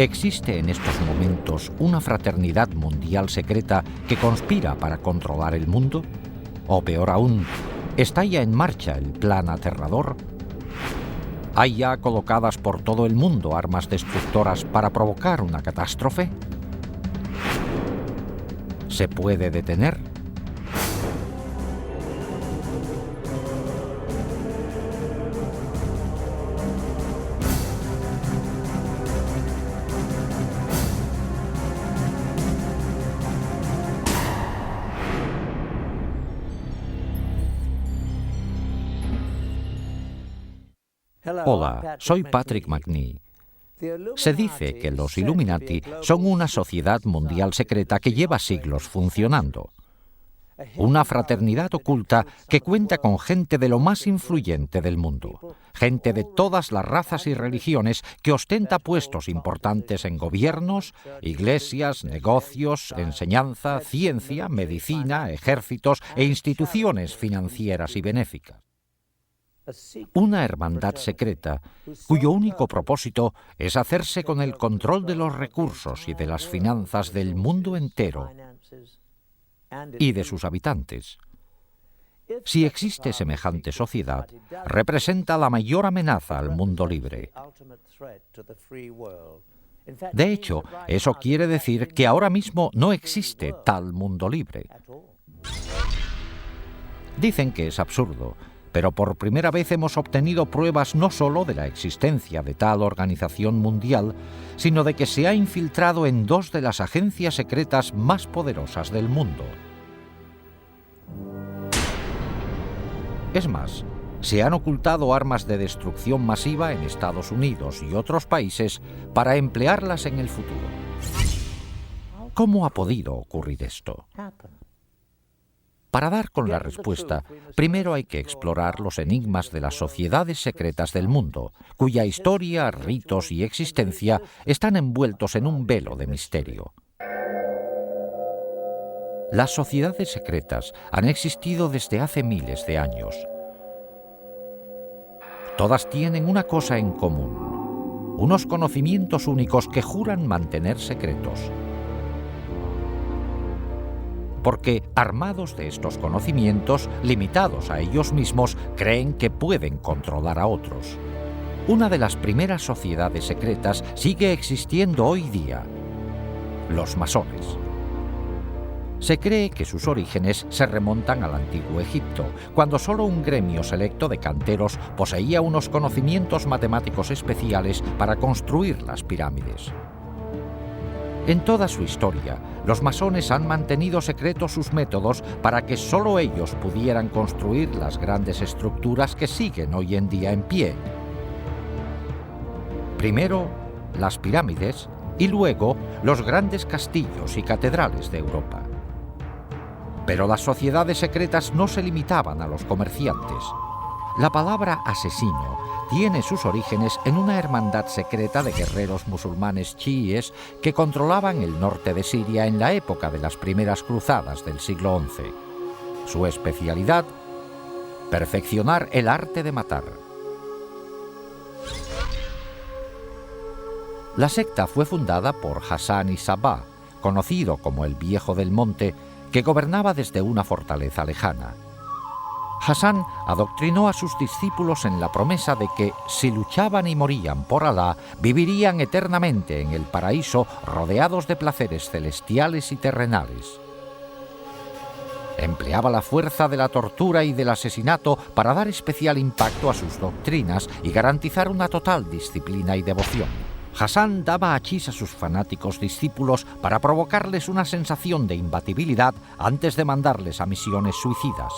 ¿Existe en estos momentos una fraternidad mundial secreta que conspira para controlar el mundo? O peor aún, ¿está ya en marcha el plan aterrador? ¿Hay ya colocadas por todo el mundo armas destructoras para provocar una catástrofe? ¿Se puede detener? Hola, soy Patrick McNee. Se dice que los Illuminati son una sociedad mundial secreta que lleva siglos funcionando. Una fraternidad oculta que cuenta con gente de lo más influyente del mundo. Gente de todas las razas y religiones que ostenta puestos importantes en gobiernos, iglesias, negocios, enseñanza, ciencia, medicina, ejércitos e instituciones financieras y benéficas. Una hermandad secreta cuyo único propósito es hacerse con el control de los recursos y de las finanzas del mundo entero y de sus habitantes. Si existe semejante sociedad, representa la mayor amenaza al mundo libre. De hecho, eso quiere decir que ahora mismo no existe tal mundo libre. Dicen que es absurdo, pero por primera vez hemos obtenido pruebas no solo de la existencia de tal organización mundial, sino de que se ha infiltrado en dos de las agencias secretas más poderosas del mundo. Es más, se han ocultado armas de destrucción masiva en Estados Unidos y otros países para emplearlas en el futuro. ¿Cómo ha podido ocurrir esto? Para dar con la respuesta, primero hay que explorar los enigmas de las sociedades secretas del mundo, cuya historia, ritos y existencia están envueltos en un velo de misterio. Las sociedades secretas han existido desde hace miles de años. Todas tienen una cosa en común: unos conocimientos únicos que juran mantener secretos. Porque, armados de estos conocimientos, limitados a ellos mismos, creen que pueden controlar a otros. Una de las primeras sociedades secretas sigue existiendo hoy día: los masones. Se cree que sus orígenes se remontan al antiguo Egipto, cuando solo un gremio selecto de canteros poseía unos conocimientos matemáticos especiales para construir las pirámides. En toda su historia, los masones han mantenido secretos sus métodos para que solo ellos pudieran construir las grandes estructuras que siguen hoy en día en pie. Primero, las pirámides y luego los grandes castillos y catedrales de Europa. Pero las sociedades secretas no se limitaban a los comerciantes. La palabra asesino tiene sus orígenes en una hermandad secreta de guerreros musulmanes chiíes que controlaban el norte de Siria en la época de las primeras cruzadas del siglo XI. Su especialidad: perfeccionar el arte de matar. La secta fue fundada por Hassan y Sabah, conocido como el Viejo del Monte, que gobernaba desde una fortaleza lejana. Hassan adoctrinó a sus discípulos en la promesa de que, si luchaban y morían por Alá, vivirían eternamente en el paraíso rodeados de placeres celestiales y terrenales. Empleaba la fuerza de la tortura y del asesinato para dar especial impacto a sus doctrinas y garantizar una total disciplina y devoción. Hassan daba hachís a sus fanáticos discípulos para provocarles una sensación de imbatibilidad antes de mandarles a misiones suicidas.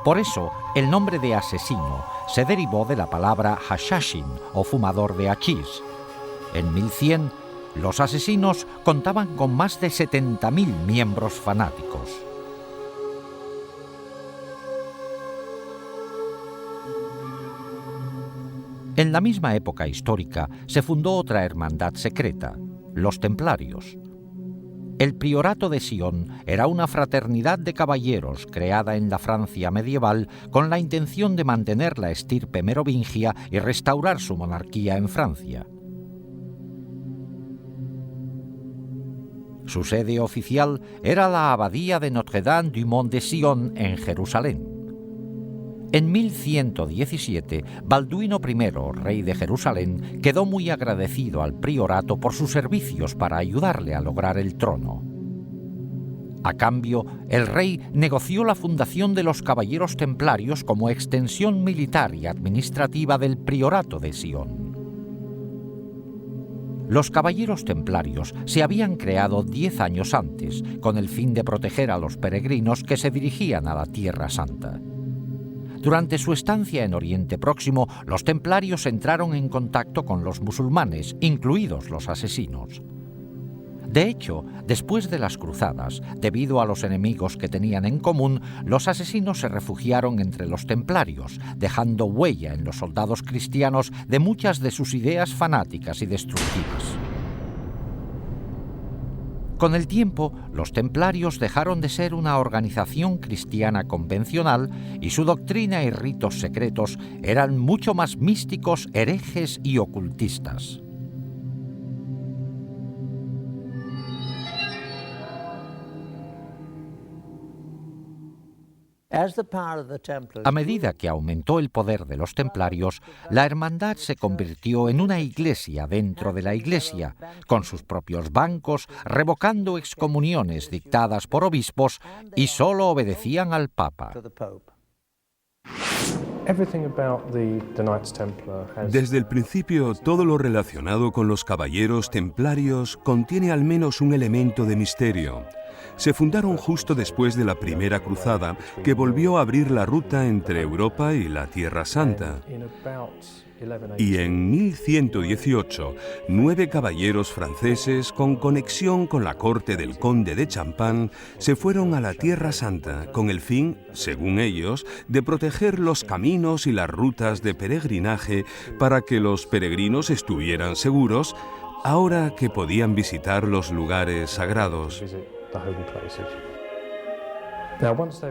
Por eso, el nombre de asesino se derivó de la palabra hashashin, o fumador de hachís. En 1100, los asesinos contaban con más de 70.000 miembros fanáticos. En la misma época histórica se fundó otra hermandad secreta, los Templarios. El Priorato de Sion era una fraternidad de caballeros creada en la Francia medieval con la intención de mantener la estirpe merovingia y restaurar su monarquía en Francia. Su sede oficial era la abadía de Notre-Dame du Mont de Sion en Jerusalén. En 1117, Balduino I, rey de Jerusalén, quedó muy agradecido al priorato por sus servicios para ayudarle a lograr el trono. A cambio, el rey negoció la fundación de los Caballeros Templarios como extensión militar y administrativa del priorato de Sion. Los Caballeros Templarios se habían creado 10 años antes, con el fin de proteger a los peregrinos que se dirigían a la Tierra Santa. Durante su estancia en Oriente Próximo, los templarios entraron en contacto con los musulmanes, incluidos los asesinos. De hecho, después de las cruzadas, debido a los enemigos que tenían en común, los asesinos se refugiaron entre los templarios, dejando huella en los soldados cristianos de muchas de sus ideas fanáticas y destructivas. Con el tiempo, los templarios dejaron de ser una organización cristiana convencional y su doctrina y ritos secretos eran mucho más místicos, herejes y ocultistas. A medida que aumentó el poder de los templarios, la hermandad se convirtió en una iglesia dentro de la iglesia, con sus propios bancos, revocando excomuniones dictadas por obispos y solo obedecían al Papa. Desde el principio, todo lo relacionado con los caballeros templarios contiene al menos un elemento de misterio. Se fundaron justo después de la Primera Cruzada, que volvió a abrir la ruta entre Europa y la Tierra Santa. Y en 1118, 9 caballeros franceses con conexión con la corte del conde de Champagne se fueron a la Tierra Santa con el fin, según ellos, de proteger los caminos y las rutas de peregrinaje para que los peregrinos estuvieran seguros ahora que podían visitar los lugares sagrados.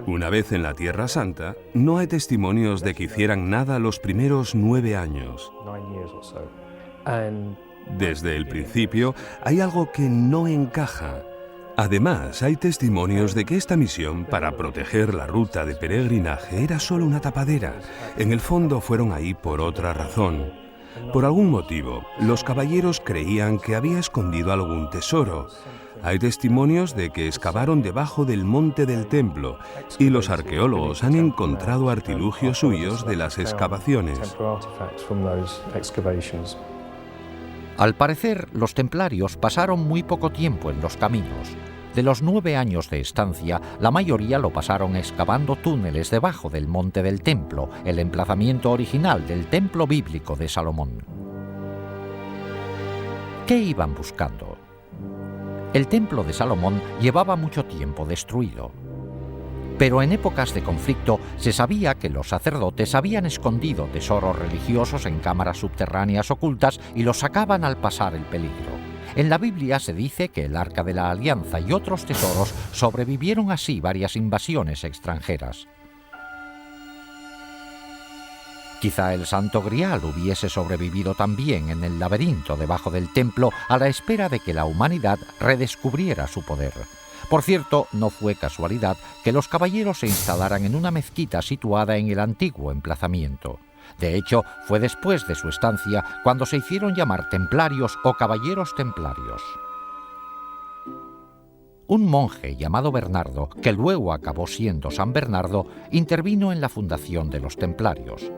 Una vez en la Tierra Santa, no hay testimonios de que hicieran nada los primeros 9 años. Desde el principio, hay algo que no encaja. Además, hay testimonios de que esta misión para proteger la ruta de peregrinaje era solo una tapadera. En el fondo fueron ahí por otra razón. Por algún motivo, los caballeros creían que había escondido algún tesoro. Hay testimonios de que excavaron debajo del monte del templo y los arqueólogos han encontrado artilugios suyos de las excavaciones. Al parecer, los templarios pasaron muy poco tiempo en los caminos. De los 9 años de estancia, la mayoría lo pasaron excavando túneles debajo del monte del templo, el emplazamiento original del templo bíblico de Salomón. ¿Qué iban buscando? El templo de Salomón llevaba mucho tiempo destruido. Pero en épocas de conflicto se sabía que los sacerdotes habían escondido tesoros religiosos en cámaras subterráneas ocultas y los sacaban al pasar el peligro. En la Biblia se dice que el Arca de la Alianza y otros tesoros sobrevivieron así varias invasiones extranjeras. Quizá el Santo Grial hubiese sobrevivido también en el laberinto debajo del templo a la espera de que la humanidad redescubriera su poder. Por cierto, no fue casualidad que los caballeros se instalaran en una mezquita situada en el antiguo emplazamiento. De hecho, fue después de su estancia cuando se hicieron llamar templarios o caballeros templarios. Un monje llamado Bernardo, que luego acabó siendo San Bernardo, intervino en la fundación de los templarios.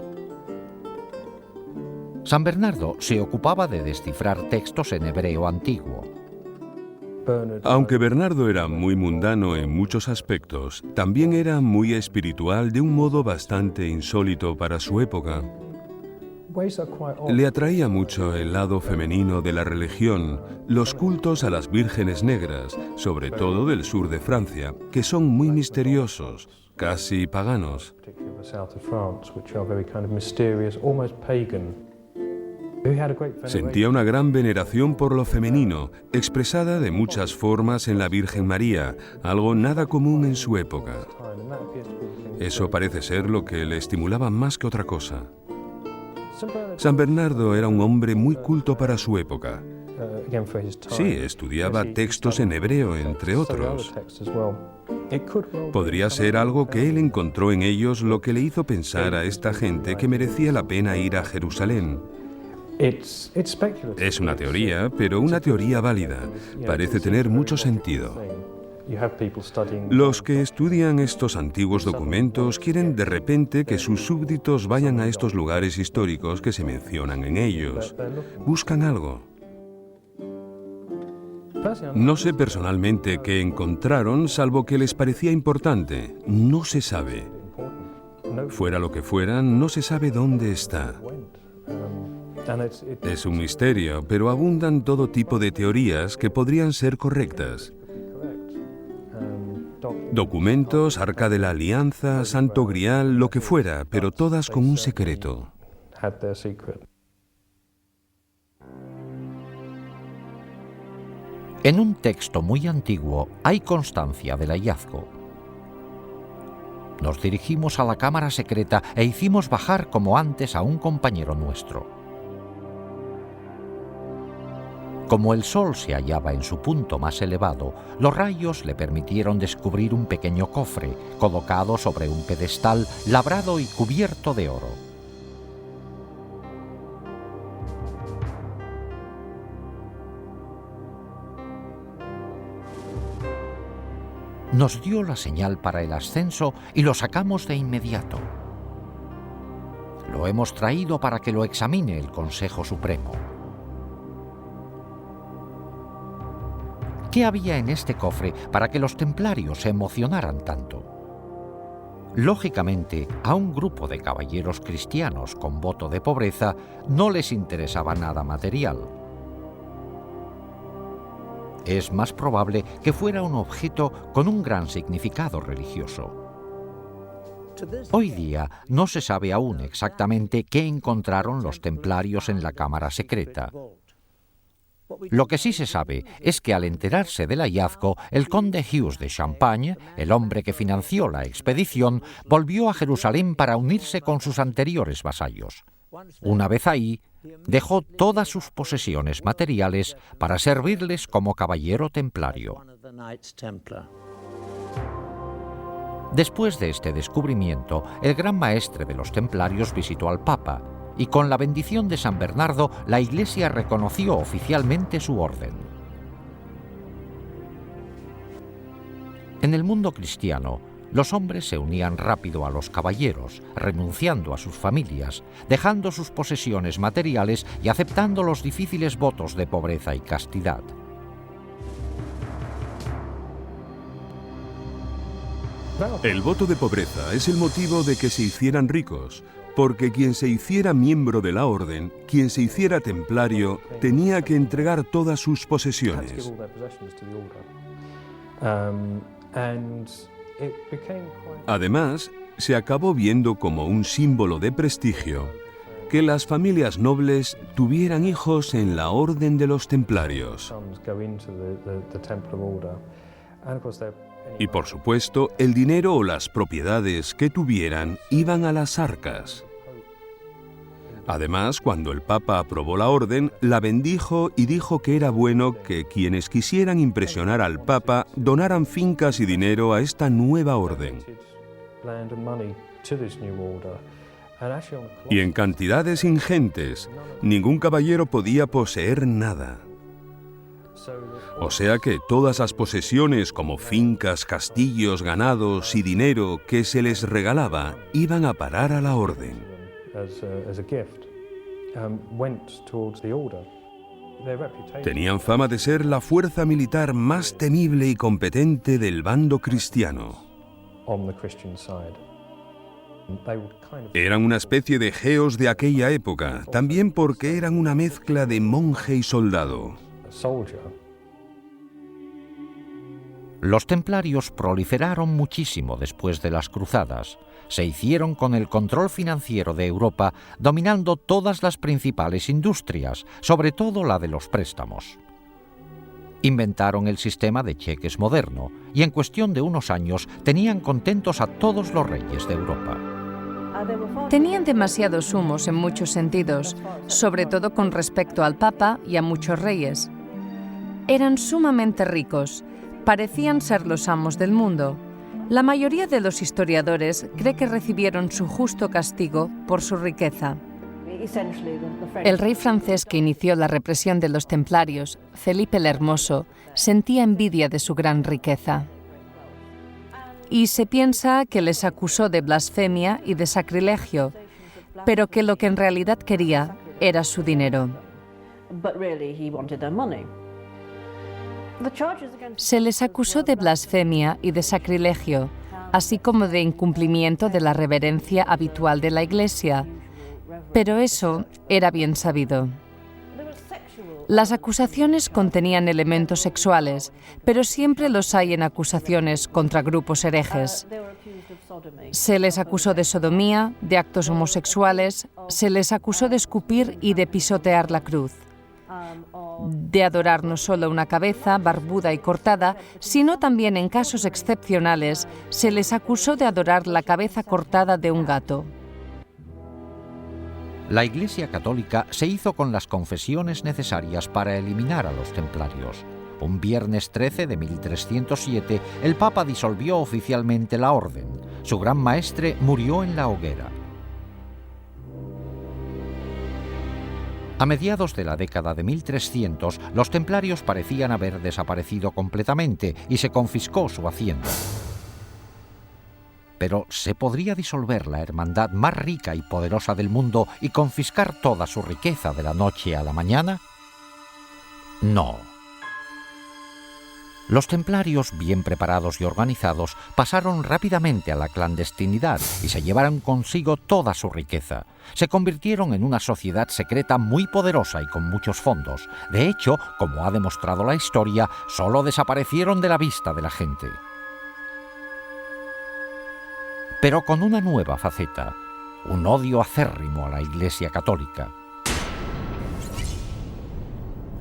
San Bernardo se ocupaba de descifrar textos en hebreo antiguo. Aunque Bernardo era muy mundano en muchos aspectos, también era muy espiritual de un modo bastante insólito para su época. Le atraía mucho el lado femenino de la religión, los cultos a las vírgenes negras, sobre todo del sur de Francia, que son muy misteriosos, casi paganos. Sentía una gran veneración por lo femenino, expresada de muchas formas en la Virgen María, algo nada común en su época. Eso parece ser lo que le estimulaba más que otra cosa. San Bernardo era un hombre muy culto para su época. Sí, estudiaba textos en hebreo, entre otros. Podría ser algo que él encontró en ellos lo que le hizo pensar a esta gente que merecía la pena ir a Jerusalén. Es una teoría, pero una teoría válida. Parece tener mucho sentido. Los que estudian estos antiguos documentos quieren de repente que sus súbditos vayan a estos lugares históricos que se mencionan en ellos. Buscan algo. No sé personalmente qué encontraron, salvo que les parecía importante. No se sabe. Fuera lo que fuera, no se sabe dónde está. Es un misterio, pero abundan todo tipo de teorías que podrían ser correctas. Documentos, Arca de la Alianza, Santo Grial, lo que fuera, pero todas con un secreto. En un texto muy antiguo hay constancia del hallazgo. Nos dirigimos a la cámara secreta e hicimos bajar como antes a un compañero nuestro. Como el sol se hallaba en su punto más elevado, los rayos le permitieron descubrir un pequeño cofre colocado sobre un pedestal labrado y cubierto de oro. Nos dio la señal para el ascenso y lo sacamos de inmediato. Lo hemos traído para que lo examine el Consejo Supremo. ¿Qué había en este cofre para que los templarios se emocionaran tanto? Lógicamente, a un grupo de caballeros cristianos con voto de pobreza no les interesaba nada material. Es más probable que fuera un objeto con un gran significado religioso. Hoy día no se sabe aún exactamente qué encontraron los templarios en la cámara secreta. Lo que sí se sabe es que al enterarse del hallazgo, el conde Hughes de Champagne, el hombre que financió la expedición, volvió a Jerusalén para unirse con sus anteriores vasallos. Una vez ahí, dejó todas sus posesiones materiales para servirles como caballero templario. Después de este descubrimiento, el gran maestre de los templarios visitó al Papa, y con la bendición de San Bernardo, la Iglesia reconoció oficialmente su orden. En el mundo cristiano, los hombres se unían rápido a los caballeros, renunciando a sus familias, dejando sus posesiones materiales y aceptando los difíciles votos de pobreza y castidad. El voto de pobreza es el motivo de que se hicieran ricos, porque quien se hiciera miembro de la orden, quien se hiciera templario, tenía que entregar todas sus posesiones. Además, se acabó viendo como un símbolo de prestigio que las familias nobles tuvieran hijos en la orden de los templarios. Y por supuesto, el dinero o las propiedades que tuvieran iban a las arcas. Además, cuando el Papa aprobó la orden, la bendijo y dijo que era bueno que quienes quisieran impresionar al Papa donaran fincas y dinero a esta nueva orden. Y en cantidades ingentes, ningún caballero podía poseer nada. O sea que todas las posesiones como fincas, castillos, ganados y dinero que se les regalaba iban a parar a la orden. Tenían fama de ser la fuerza militar más temible y competente del bando cristiano. Eran una especie de geos de aquella época, también porque eran una mezcla de monje y soldado. Los templarios proliferaron muchísimo después de las cruzadas. Se hicieron con el control financiero de Europa, dominando todas las principales industrias, sobre todo la de los préstamos. Inventaron el sistema de cheques moderno y en cuestión de unos años tenían contentos a todos los reyes de Europa. Tenían demasiados humos en muchos sentidos, sobre todo con respecto al Papa y a muchos reyes. Eran sumamente ricos, parecían ser los amos del mundo. La mayoría de los historiadores cree que recibieron su justo castigo por su riqueza. El rey francés que inició la represión de los templarios, Felipe el Hermoso, sentía envidia de su gran riqueza. Y se piensa que les acusó de blasfemia y de sacrilegio, pero que lo que en realidad quería era su dinero. Se les acusó de blasfemia y de sacrilegio, así como de incumplimiento de la reverencia habitual de la Iglesia, pero eso era bien sabido. Las acusaciones contenían elementos sexuales, pero siempre los hay en acusaciones contra grupos herejes. Se les acusó de sodomía, de actos homosexuales, se les acusó de escupir y de pisotear la cruz, de adorar no solo una cabeza barbuda y cortada, sino también en casos excepcionales se les acusó de adorar la cabeza cortada de un gato. La Iglesia Católica se hizo con las confesiones necesarias para eliminar a los templarios. Un viernes 13 de 1307, el Papa disolvió oficialmente la orden. Su gran maestre murió en la hoguera. A mediados de la década de 1300, los templarios parecían haber desaparecido completamente y se confiscó su hacienda. Pero ¿se podría disolver la hermandad más rica y poderosa del mundo y confiscar toda su riqueza de la noche a la mañana? No. Los templarios, bien preparados y organizados, pasaron rápidamente a la clandestinidad y se llevaron consigo toda su riqueza. Se convirtieron en una sociedad secreta muy poderosa y con muchos fondos. De hecho, como ha demostrado la historia, solo desaparecieron de la vista de la gente. Pero con una nueva faceta, un odio acérrimo a la Iglesia Católica.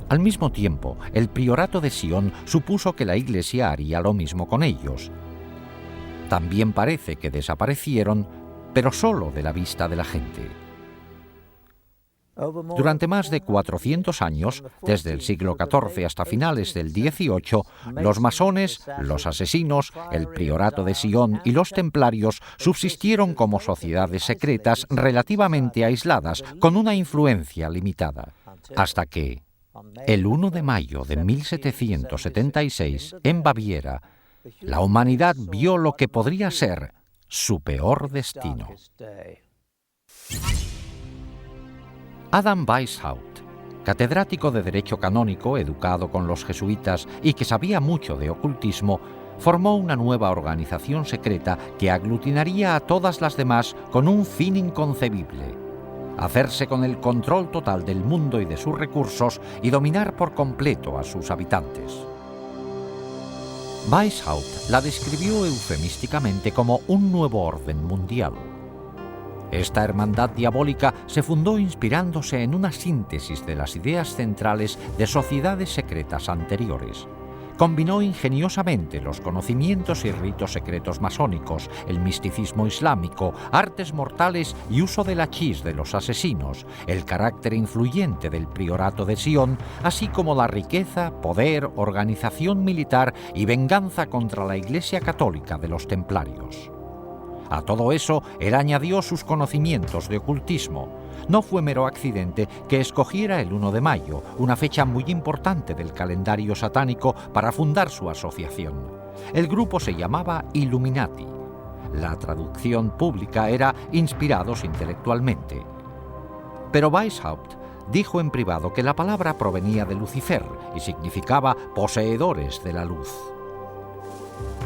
Al mismo tiempo, el priorato de Sion supuso que la Iglesia haría lo mismo con ellos. También parece que desaparecieron, pero solo de la vista de la gente. Durante más de 400 años, desde el siglo XIV hasta finales del XVIII, los masones, los asesinos, el priorato de Sion y los templarios subsistieron como sociedades secretas relativamente aisladas, con una influencia limitada, hasta que, el 1 de mayo de 1776, en Baviera, la humanidad vio lo que podría ser su peor destino. Adam Weishaupt, catedrático de Derecho Canónico, educado con los jesuitas y que sabía mucho de ocultismo, formó una nueva organización secreta que aglutinaría a todas las demás con un fin inconcebible: hacerse con el control total del mundo y de sus recursos y dominar por completo a sus habitantes. Weishaupt la describió eufemísticamente como un nuevo orden mundial. Esta hermandad diabólica se fundó inspirándose en una síntesis de las ideas centrales de sociedades secretas anteriores. Combinó ingeniosamente los conocimientos y ritos secretos masónicos, el misticismo islámico, artes mortales y uso del hachís de los asesinos, el carácter influyente del priorato de Sion, así como la riqueza, poder, organización militar y venganza contra la Iglesia Católica de los templarios. A todo eso, él añadió sus conocimientos de ocultismo. No fue mero accidente que escogiera el 1 de mayo, una fecha muy importante del calendario satánico, para fundar su asociación. El grupo se llamaba Illuminati. La traducción pública era inspirados intelectualmente. Pero Weishaupt dijo en privado que la palabra provenía de Lucifer y significaba poseedores de la luz.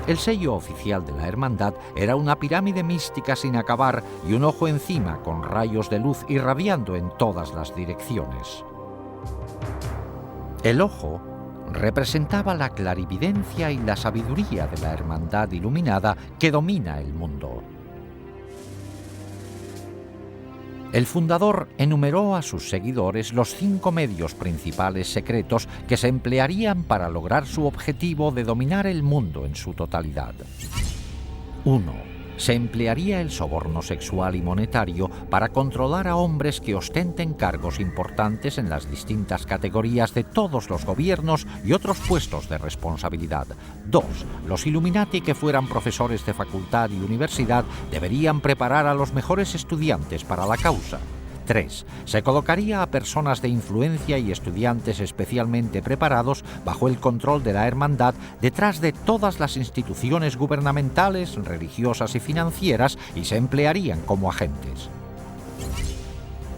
El sello oficial de la hermandad era una pirámide mística sin acabar y un ojo encima con rayos de luz irradiando en todas las direcciones. El ojo representaba la clarividencia y la sabiduría de la hermandad iluminada que domina el mundo. El fundador enumeró a sus seguidores los 5 medios principales secretos que se emplearían para lograr su objetivo de dominar el mundo en su totalidad. 1. Se emplearía el soborno sexual y monetario para controlar a hombres que ostenten cargos importantes en las distintas categorías de todos los gobiernos y otros puestos de responsabilidad. 2. Los Illuminati que fueran profesores de facultad y universidad deberían preparar a los mejores estudiantes para la causa. 3. Se colocaría a personas de influencia y estudiantes especialmente preparados bajo el control de la hermandad detrás de todas las instituciones gubernamentales, religiosas y financieras y se emplearían como agentes.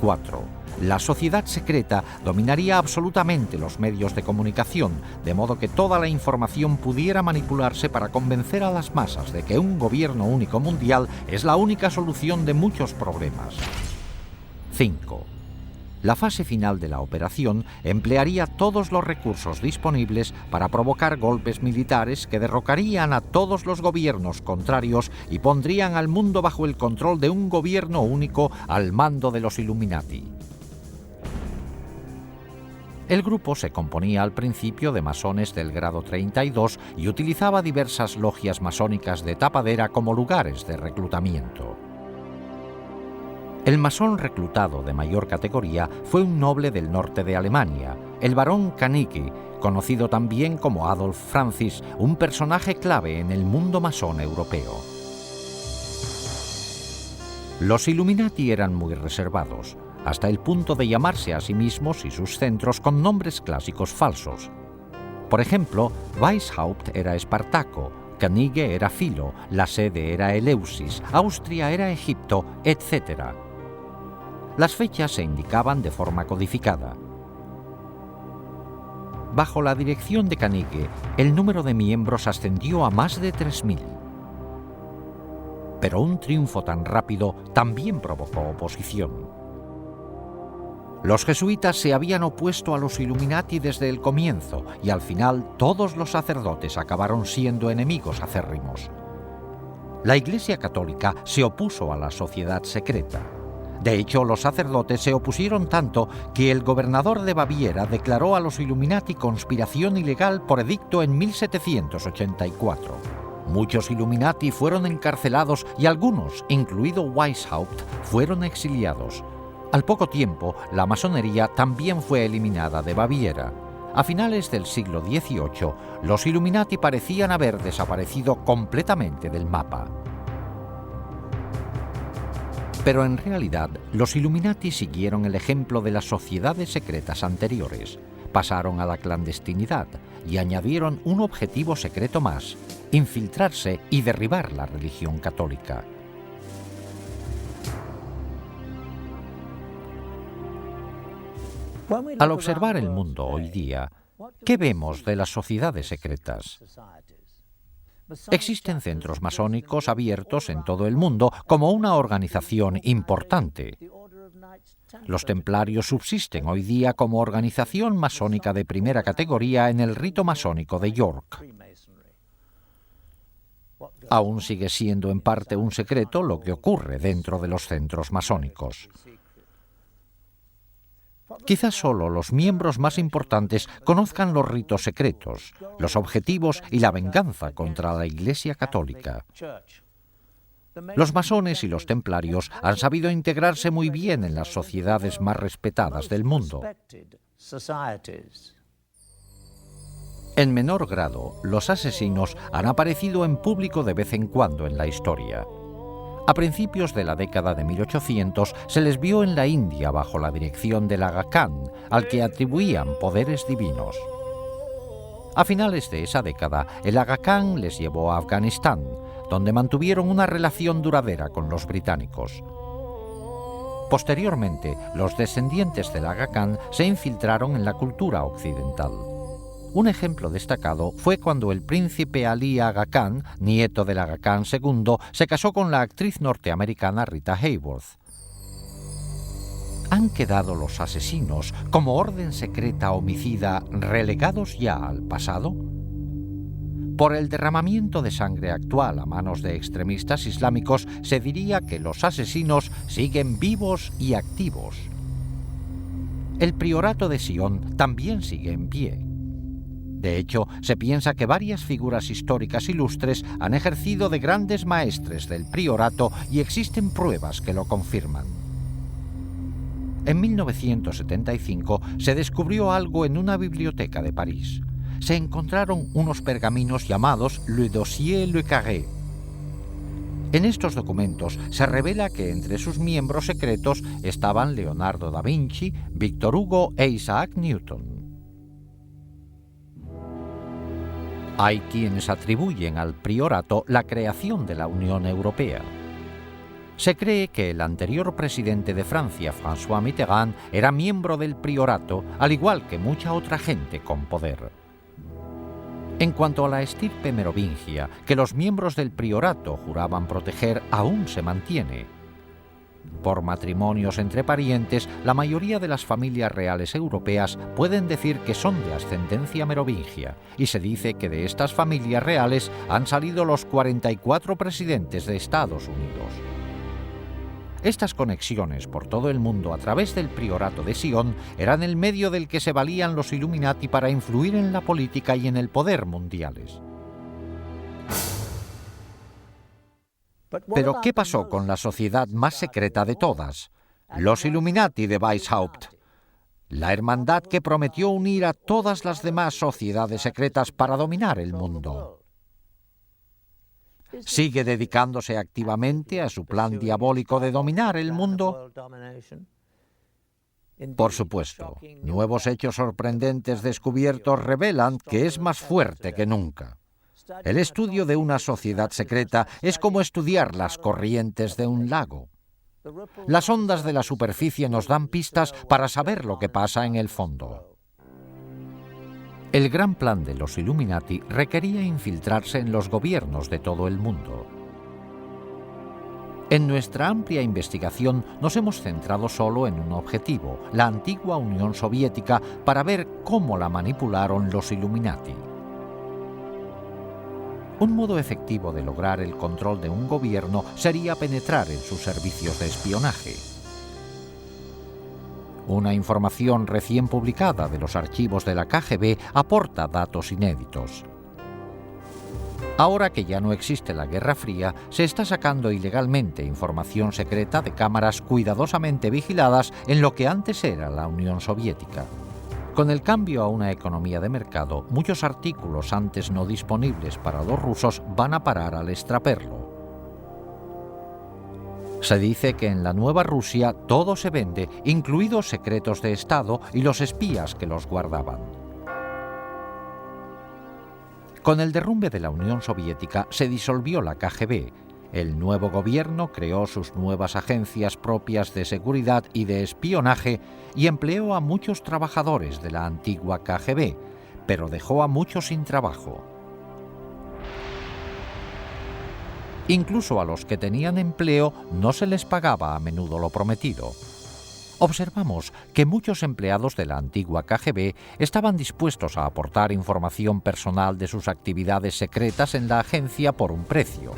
4. La sociedad secreta dominaría absolutamente los medios de comunicación, de modo que toda la información pudiera manipularse para convencer a las masas de que un gobierno único mundial es la única solución de muchos problemas. 5. La fase final de la operación emplearía todos los recursos disponibles para provocar golpes militares que derrocarían a todos los gobiernos contrarios y pondrían al mundo bajo el control de un gobierno único al mando de los Illuminati. El grupo se componía al principio de masones del grado 32 y utilizaba diversas logias masónicas de tapadera como lugares de reclutamiento. El masón reclutado de mayor categoría fue un noble del norte de Alemania, el barón Kanicki, conocido también como Adolf Francis, un personaje clave en el mundo masón europeo. Los Illuminati eran muy reservados, hasta el punto de llamarse a sí mismos y sus centros con nombres clásicos falsos. Por ejemplo, Weishaupt era Espartaco, Canige era Filo, la sede era Eleusis, Austria era Egipto, etc. Las fechas se indicaban de forma codificada. Bajo la dirección de Canige, el número de miembros ascendió a más de 3.000. Pero un triunfo tan rápido también provocó oposición. Los jesuitas se habían opuesto a los Illuminati desde el comienzo y al final todos los sacerdotes acabaron siendo enemigos acérrimos. La Iglesia Católica se opuso a la sociedad secreta. De hecho, los sacerdotes se opusieron tanto que el gobernador de Baviera declaró a los Illuminati conspiración ilegal por edicto en 1784. Muchos Illuminati fueron encarcelados y algunos, incluido Weishaupt, fueron exiliados. Al poco tiempo, la masonería también fue eliminada de Baviera. A finales del siglo XVIII, los Illuminati parecían haber desaparecido completamente del mapa. Pero en realidad, los Illuminati siguieron el ejemplo de las sociedades secretas anteriores. Pasaron a la clandestinidad y añadieron un objetivo secreto más: infiltrarse y derribar la religión católica. Al observar el mundo hoy día, ¿qué vemos de las sociedades secretas? Existen centros masónicos abiertos en todo el mundo como una organización importante. Los templarios subsisten hoy día como organización masónica de primera categoría en el rito masónico de York. Aún sigue siendo en parte un secreto lo que ocurre dentro de los centros masónicos. Quizás solo los miembros más importantes conozcan los ritos secretos, los objetivos y la venganza contra la Iglesia Católica. Los masones y los templarios han sabido integrarse muy bien en las sociedades más respetadas del mundo. En menor grado, los asesinos han aparecido en público de vez en cuando en la historia. A principios de la década de 1800 se les vio en la India bajo la dirección del Aga Khan, al que atribuían poderes divinos. A finales de esa década, el Aga Khan les llevó a Afganistán, donde mantuvieron una relación duradera con los británicos. Posteriormente, los descendientes del Aga Khan se infiltraron en la cultura occidental. Un ejemplo destacado fue cuando el príncipe Ali Aga Khan, nieto del Aga Khan II, se casó con la actriz norteamericana Rita Hayworth. ¿Han quedado los asesinos, como orden secreta homicida, relegados ya al pasado? Por el derramamiento de sangre actual a manos de extremistas islámicos, se diría que los asesinos siguen vivos y activos. El priorato de Sion también sigue en pie. De hecho, se piensa que varias figuras históricas ilustres han ejercido de grandes maestres del priorato y existen pruebas que lo confirman. En 1975 se descubrió algo en una biblioteca de París. Se encontraron unos pergaminos llamados Le Dossier Le Carré. En estos documentos se revela que entre sus miembros secretos estaban Leonardo da Vinci, Víctor Hugo e Isaac Newton. Hay quienes atribuyen al priorato la creación de la Unión Europea. Se cree que el anterior presidente de Francia, François Mitterrand, era miembro del priorato, al igual que mucha otra gente con poder. En cuanto a la estirpe merovingia, que los miembros del priorato juraban proteger, aún se mantiene. Por matrimonios entre parientes, la mayoría de las familias reales europeas pueden decir que son de ascendencia merovingia, y se dice que de estas familias reales han salido los 44 presidentes de Estados Unidos. Estas conexiones por todo el mundo a través del priorato de Sion eran el medio del que se valían los Illuminati para influir en la política y en el poder mundiales. Pero, ¿qué pasó con la sociedad más secreta de todas? Los Illuminati de Weishaupt. La hermandad que prometió unir a todas las demás sociedades secretas para dominar el mundo. ¿Sigue dedicándose activamente a su plan diabólico de dominar el mundo? Por supuesto, nuevos hechos sorprendentes descubiertos revelan que es más fuerte que nunca. El estudio de una sociedad secreta es como estudiar las corrientes de un lago. Las ondas de la superficie nos dan pistas para saber lo que pasa en el fondo. El gran plan de los Illuminati requería infiltrarse en los gobiernos de todo el mundo. En nuestra amplia investigación nos hemos centrado solo en un objetivo, la antigua Unión Soviética, para ver cómo la manipularon los Illuminati. Un modo efectivo de lograr el control de un gobierno sería penetrar en sus servicios de espionaje. Una información recién publicada de los archivos de la KGB aporta datos inéditos. Ahora que ya no existe la Guerra Fría, se está sacando ilegalmente información secreta de cámaras cuidadosamente vigiladas en lo que antes era la Unión Soviética. Con el cambio a una economía de mercado, muchos artículos antes no disponibles para los rusos van a parar al extraperlo. Se dice que en la nueva Rusia todo se vende, incluidos secretos de Estado y los espías que los guardaban. Con el derrumbe de la Unión Soviética se disolvió la KGB. El nuevo gobierno creó sus nuevas agencias propias de seguridad y de espionaje y empleó a muchos trabajadores de la antigua KGB, pero dejó a muchos sin trabajo. Incluso a los que tenían empleo no se les pagaba a menudo lo prometido. Observamos que muchos empleados de la antigua KGB estaban dispuestos a aportar información personal de sus actividades secretas en la agencia por un precio.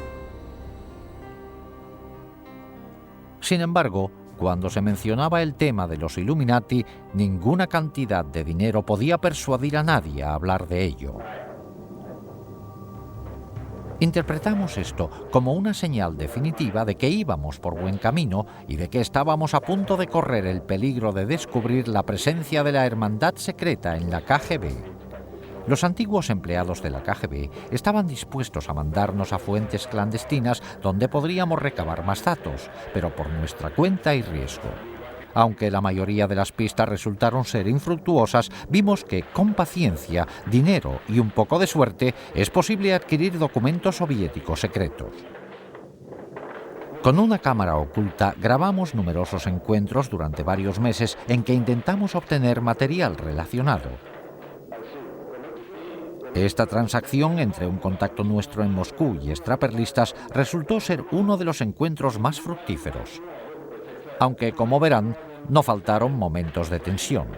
Sin embargo, cuando se mencionaba el tema de los Illuminati, ninguna cantidad de dinero podía persuadir a nadie a hablar de ello. Interpretamos esto como una señal definitiva de que íbamos por buen camino y de que estábamos a punto de correr el peligro de descubrir la presencia de la hermandad secreta en la KGB. Los antiguos empleados de la KGB estaban dispuestos a mandarnos a fuentes clandestinas donde podríamos recabar más datos, pero por nuestra cuenta y riesgo. Aunque la mayoría de las pistas resultaron ser infructuosas, vimos que con paciencia, dinero y un poco de suerte es posible adquirir documentos soviéticos secretos. Con una cámara oculta grabamos numerosos encuentros durante varios meses en que intentamos obtener material relacionado. Esta transacción entre un contacto nuestro en Moscú y extraperlistas resultó ser uno de los encuentros más fructíferos. Aunque, como verán, no faltaron momentos de tensión.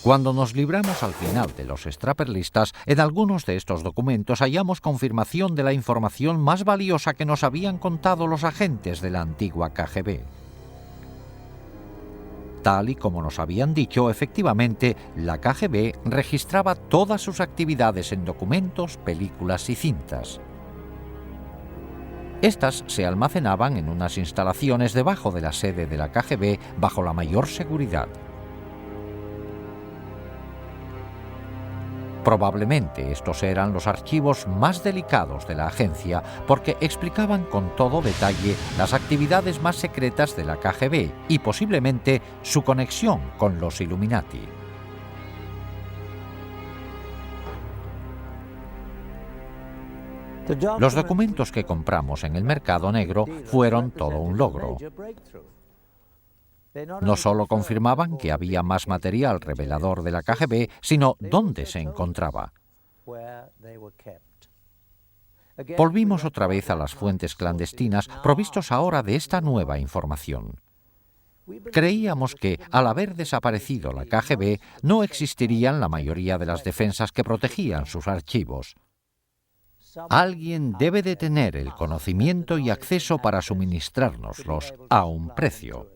Cuando nos libramos al final de los extraperlistas, en algunos de estos documentos hallamos confirmación de la información más valiosa que nos habían contado los agentes de la antigua KGB. Tal y como nos habían dicho, efectivamente, la KGB registraba todas sus actividades en documentos, películas y cintas. Estas se almacenaban en unas instalaciones debajo de la sede de la KGB bajo la mayor seguridad. Probablemente estos eran los archivos más delicados de la agencia porque explicaban con todo detalle las actividades más secretas de la KGB y posiblemente su conexión con los Illuminati. Los documentos que compramos en el mercado negro fueron todo un logro. No solo confirmaban que había más material revelador de la KGB, sino dónde se encontraba. Volvimos otra vez a las fuentes clandestinas, provistos ahora de esta nueva información. Creíamos que, al haber desaparecido la KGB, no existirían la mayoría de las defensas que protegían sus archivos. Alguien debe de tener el conocimiento y acceso para suministrárnoslos a un precio.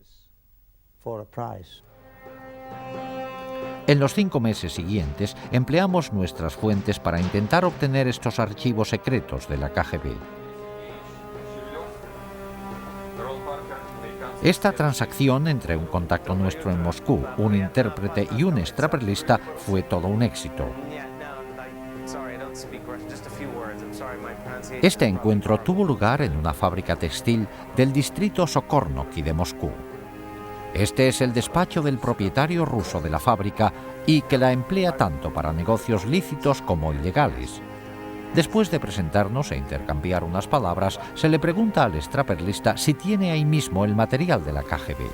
En los 5 meses siguientes, empleamos nuestras fuentes para intentar obtener estos archivos secretos de la KGB. Esta transacción entre un contacto nuestro en Moscú, un intérprete y un extraperlista fue todo un éxito. Este encuentro tuvo lugar en una fábrica textil del distrito Sokornoky de Moscú. Este es el despacho del propietario ruso de la fábrica y que la emplea tanto para negocios lícitos como ilegales. Después de presentarnos e intercambiar unas palabras, se le pregunta al extraperlista si tiene ahí mismo el material de la KGB.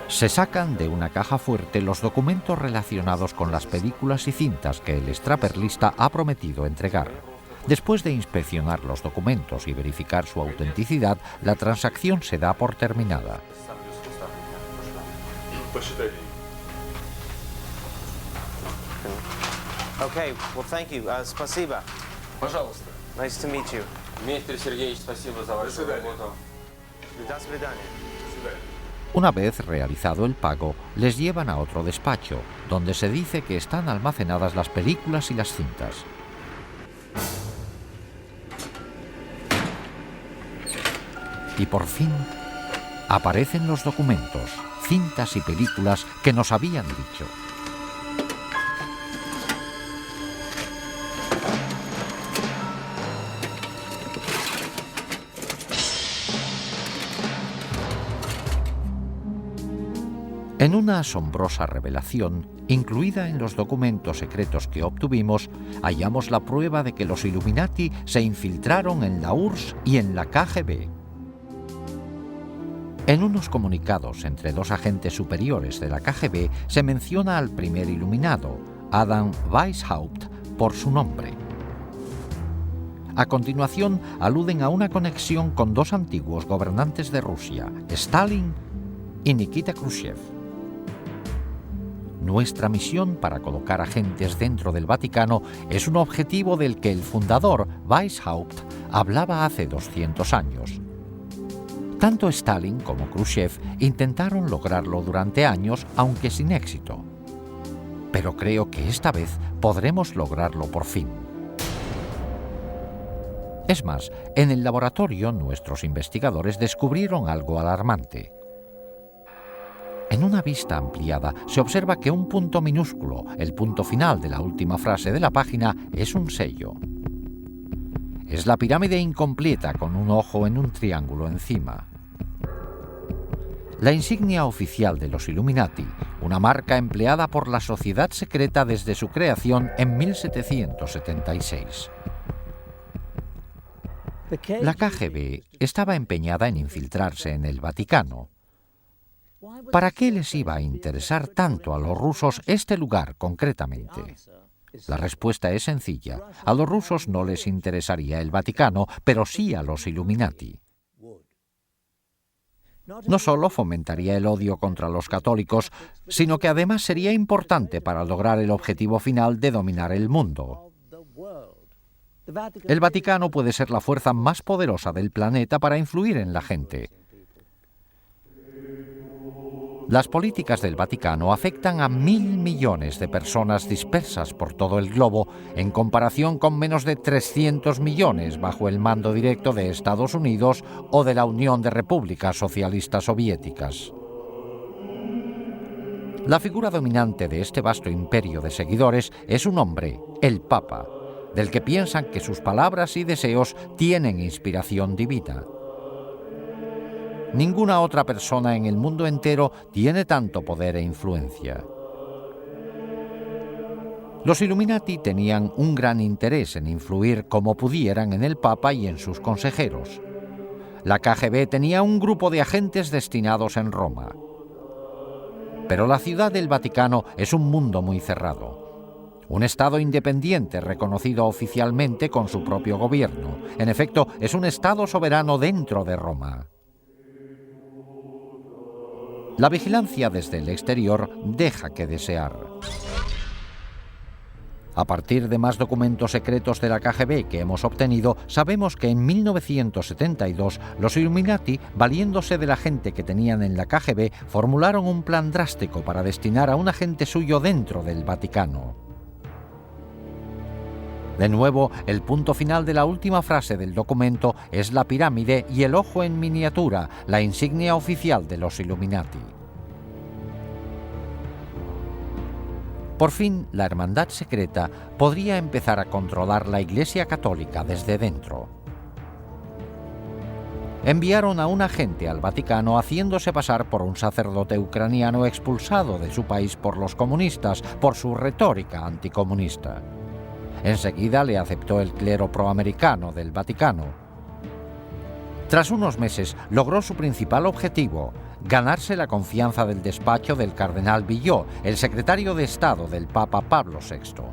Se sacan de una caja fuerte los documentos relacionados con las películas y cintas que el extraperlista ha prometido entregar. Después de inspeccionar los documentos y verificar su autenticidad, la transacción se da por terminada. Okay, well, thank you. Спасибо. Пожалуйста. Nice to meet you. Дмитрий Сергеевич, спасибо за вашу работу. До свидания. Una vez realizado el pago, les llevan a otro despacho, donde se dice que están almacenadas las películas y las cintas. Y por fin, aparecen los documentos, cintas y películas que nos habían dicho. En una asombrosa revelación, incluida en los documentos secretos que obtuvimos, hallamos la prueba de que los Illuminati se infiltraron en la URSS y en la KGB. En unos comunicados entre 2 agentes superiores de la KGB se menciona al primer iluminado, Adam Weishaupt, por su nombre. A continuación, aluden a una conexión con 2 antiguos gobernantes de Rusia, Stalin y Nikita Khrushchev. Nuestra misión para colocar agentes dentro del Vaticano es un objetivo del que el fundador, Weishaupt, hablaba hace 200 años. Tanto Stalin como Khrushchev intentaron lograrlo durante años, aunque sin éxito. Pero creo que esta vez podremos lograrlo por fin. Es más, en el laboratorio, nuestros investigadores descubrieron algo alarmante. En una vista ampliada se observa que un punto minúsculo, el punto final de la última frase de la página, es un sello. Es la pirámide incompleta con un ojo en un triángulo encima. La insignia oficial de los Illuminati, una marca empleada por la sociedad secreta desde su creación en 1776. La KGB estaba empeñada en infiltrarse en el Vaticano. ¿Para qué les iba a interesar tanto a los rusos este lugar concretamente? La respuesta es sencilla. A los rusos no les interesaría el Vaticano, pero sí a los Illuminati. No solo fomentaría el odio contra los católicos, sino que además sería importante para lograr el objetivo final de dominar el mundo. El Vaticano puede ser la fuerza más poderosa del planeta para influir en la gente. Las políticas del Vaticano afectan a 1.000 millones de personas dispersas por todo el globo, en comparación con menos de 300 millones bajo el mando directo de Estados Unidos o de la Unión de Repúblicas Socialistas Soviéticas. La figura dominante de este vasto imperio de seguidores es un hombre, el Papa, del que piensan que sus palabras y deseos tienen inspiración divina. Ninguna otra persona en el mundo entero tiene tanto poder e influencia. Los Illuminati tenían un gran interés en influir como pudieran en el Papa y en sus consejeros. La KGB tenía un grupo de agentes destinados en Roma. Pero la ciudad del Vaticano es un mundo muy cerrado. Un Estado independiente reconocido oficialmente con su propio gobierno. En efecto, es un Estado soberano dentro de Roma. La vigilancia desde el exterior deja que desear. A partir de más documentos secretos de la KGB que hemos obtenido, sabemos que en 1972 los Illuminati, valiéndose de la gente que tenían en la KGB, formularon un plan drástico para destinar a un agente suyo dentro del Vaticano. De nuevo, el punto final de la última frase del documento es la pirámide y el ojo en miniatura, la insignia oficial de los Illuminati. Por fin, la hermandad secreta podría empezar a controlar la Iglesia Católica desde dentro. Enviaron a un agente al Vaticano haciéndose pasar por un sacerdote ucraniano expulsado de su país por los comunistas por su retórica anticomunista. Enseguida le aceptó el clero proamericano del Vaticano. Tras unos meses logró su principal objetivo, ganarse la confianza del despacho del cardenal Villot, el secretario de Estado del Papa Pablo VI.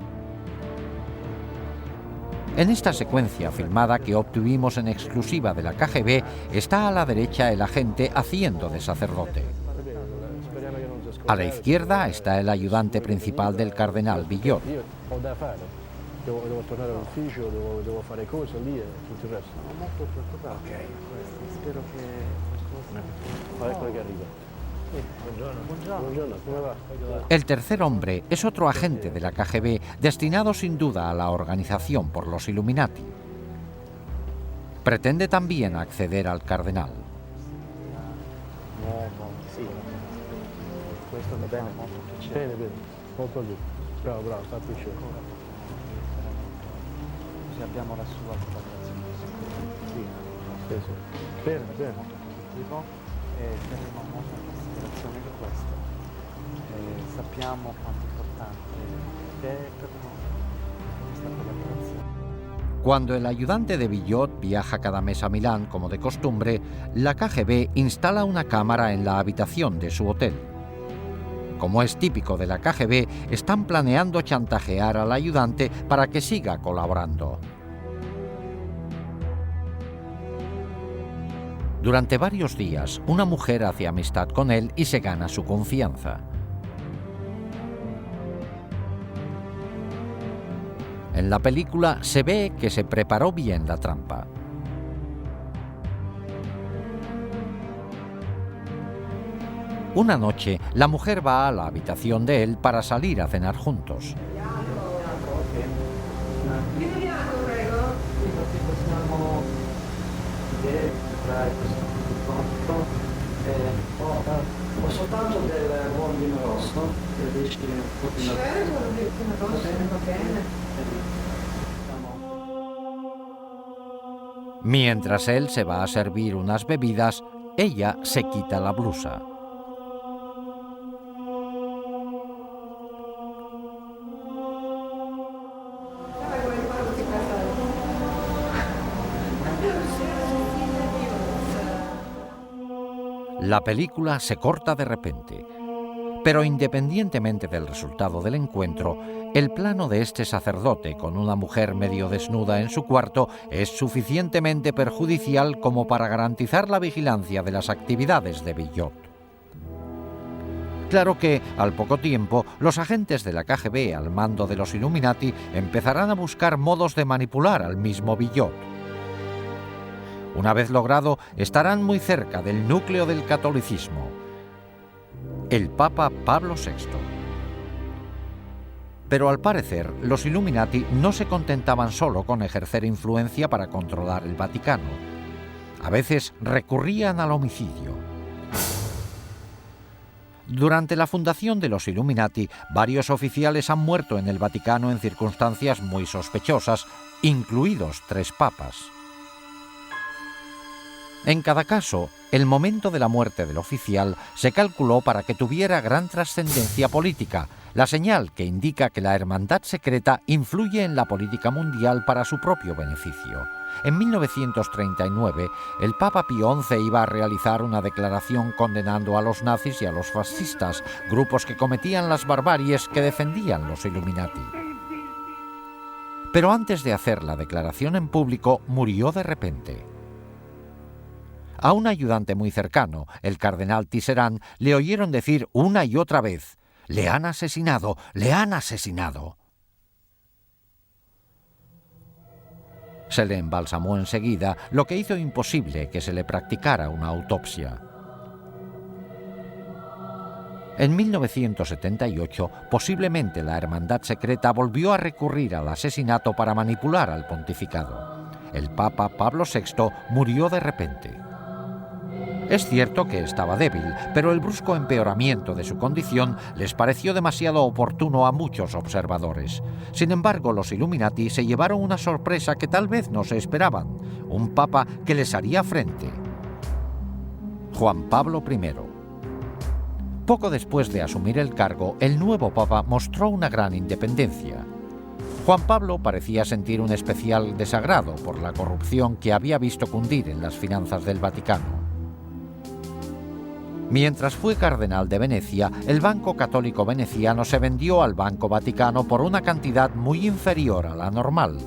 En esta secuencia filmada que obtuvimos en exclusiva de la KGB, está a la derecha el agente haciendo de sacerdote. A la izquierda está el ayudante principal del cardenal Villot. Devo tornare all'ufficio, devo fare cose lì e tutto il resto. Sono molto preoccupato. Ok, spero che... Ecco che arriva. Buongiorno, come va? El tercer hombre es otro agente de la KGB, destinado sin duda a la organización por los Illuminati. Pretende también acceder al cardenal. Sì, questo va bene, molto piacere. Bene, molto bene. Bravo, sta piacere. Abbiamo la sua collaborazione. Sì. Bene. Molto positivo e terremo molta considerazione di questo. Sappiamo quanto è importante per noi questa collaborazione. Cuando el ayudante de Villot viaja cada mes a Milán, como de costumbre, la KGB instala una cámara en la habitación de su hotel. Como es típico de la KGB, están planeando chantajear al ayudante para que siga colaborando. Durante varios días, una mujer hace amistad con él y se gana su confianza. En la película se ve que se preparó bien la trampa. Una noche, la mujer va a la habitación de él para salir a cenar juntos. Ho soltanto posso? Riesci Mientras él se va a servir unas bebidas, ella se quita la blusa. La película se corta de repente, pero independientemente del resultado del encuentro, el plano de este sacerdote con una mujer medio desnuda en su cuarto es suficientemente perjudicial como para garantizar la vigilancia de las actividades de Villot. Claro que, al poco tiempo, los agentes de la KGB al mando de los Illuminati empezarán a buscar modos de manipular al mismo Villot. Una vez logrado, estarán muy cerca del núcleo del catolicismo, el Papa Pablo VI. Pero al parecer, los Illuminati no se contentaban solo con ejercer influencia para controlar el Vaticano. A veces recurrían al homicidio. Durante la fundación de los Illuminati, varios oficiales han muerto en el Vaticano en circunstancias muy sospechosas, incluidos 3 papas. En cada caso, el momento de la muerte del oficial se calculó para que tuviera gran trascendencia política, la señal que indica que la hermandad secreta influye en la política mundial para su propio beneficio. En 1939, el Papa Pío XI iba a realizar una declaración condenando a los nazis y a los fascistas, grupos que cometían las barbaries que defendían los Illuminati. Pero antes de hacer la declaración en público, murió de repente. A un ayudante muy cercano, el cardenal Tisserand, le oyeron decir una y otra vez: «Le han asesinado, le han asesinado». Se le embalsamó enseguida, lo que hizo imposible que se le practicara una autopsia. En 1978, posiblemente la hermandad secreta volvió a recurrir al asesinato para manipular al pontificado. El Papa Pablo VI murió de repente. Es cierto que estaba débil, pero el brusco empeoramiento de su condición les pareció demasiado oportuno a muchos observadores. Sin embargo, los Illuminati se llevaron una sorpresa que tal vez no se esperaban: un papa que les haría frente. Juan Pablo I. Poco después de asumir el cargo, el nuevo papa mostró una gran independencia. Juan Pablo parecía sentir un especial desagrado por la corrupción que había visto cundir en las finanzas del Vaticano. Mientras fue cardenal de Venecia, el Banco Católico Veneciano se vendió al Banco Vaticano por una cantidad muy inferior a la normal.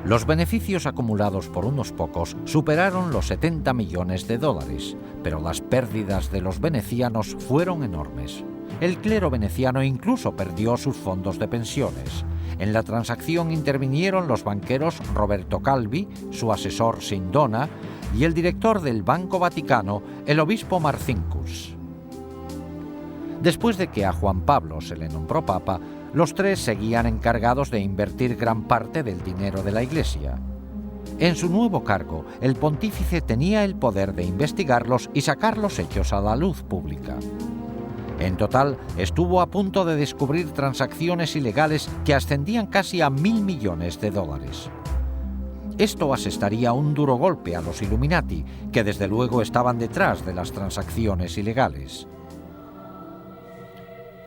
Los beneficios acumulados por unos pocos superaron los 70 millones de dólares, pero las pérdidas de los venecianos fueron enormes. El clero veneciano incluso perdió sus fondos de pensiones. En la transacción intervinieron los banqueros Roberto Calvi, su asesor Sindona, y el director del Banco Vaticano, el obispo Marcinkus. Después de que a Juan Pablo se le nombró papa, los 3 seguían encargados de invertir gran parte del dinero de la Iglesia. En su nuevo cargo, el pontífice tenía el poder de investigarlos y sacar los hechos a la luz pública. En total, estuvo a punto de descubrir transacciones ilegales que ascendían casi a 1.000 millones de dólares. Esto asestaría un duro golpe a los Illuminati, que desde luego estaban detrás de las transacciones ilegales.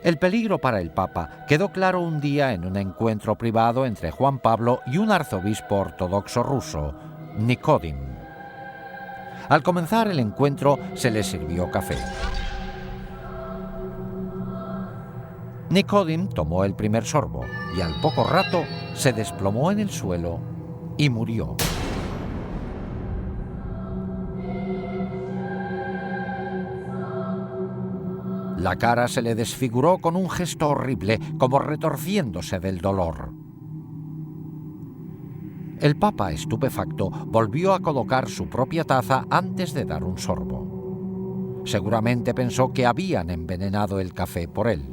El peligro para el Papa quedó claro un día en un encuentro privado entre Juan Pablo y un arzobispo ortodoxo ruso, Nikodim. Al comenzar el encuentro se le sirvió café. Nikodim tomó el primer sorbo y al poco rato se desplomó en el suelo y murió. La cara se le desfiguró con un gesto horrible, como retorciéndose del dolor. El Papa, estupefacto, volvió a colocar su propia taza antes de dar un sorbo. Seguramente pensó que habían envenenado el café por él.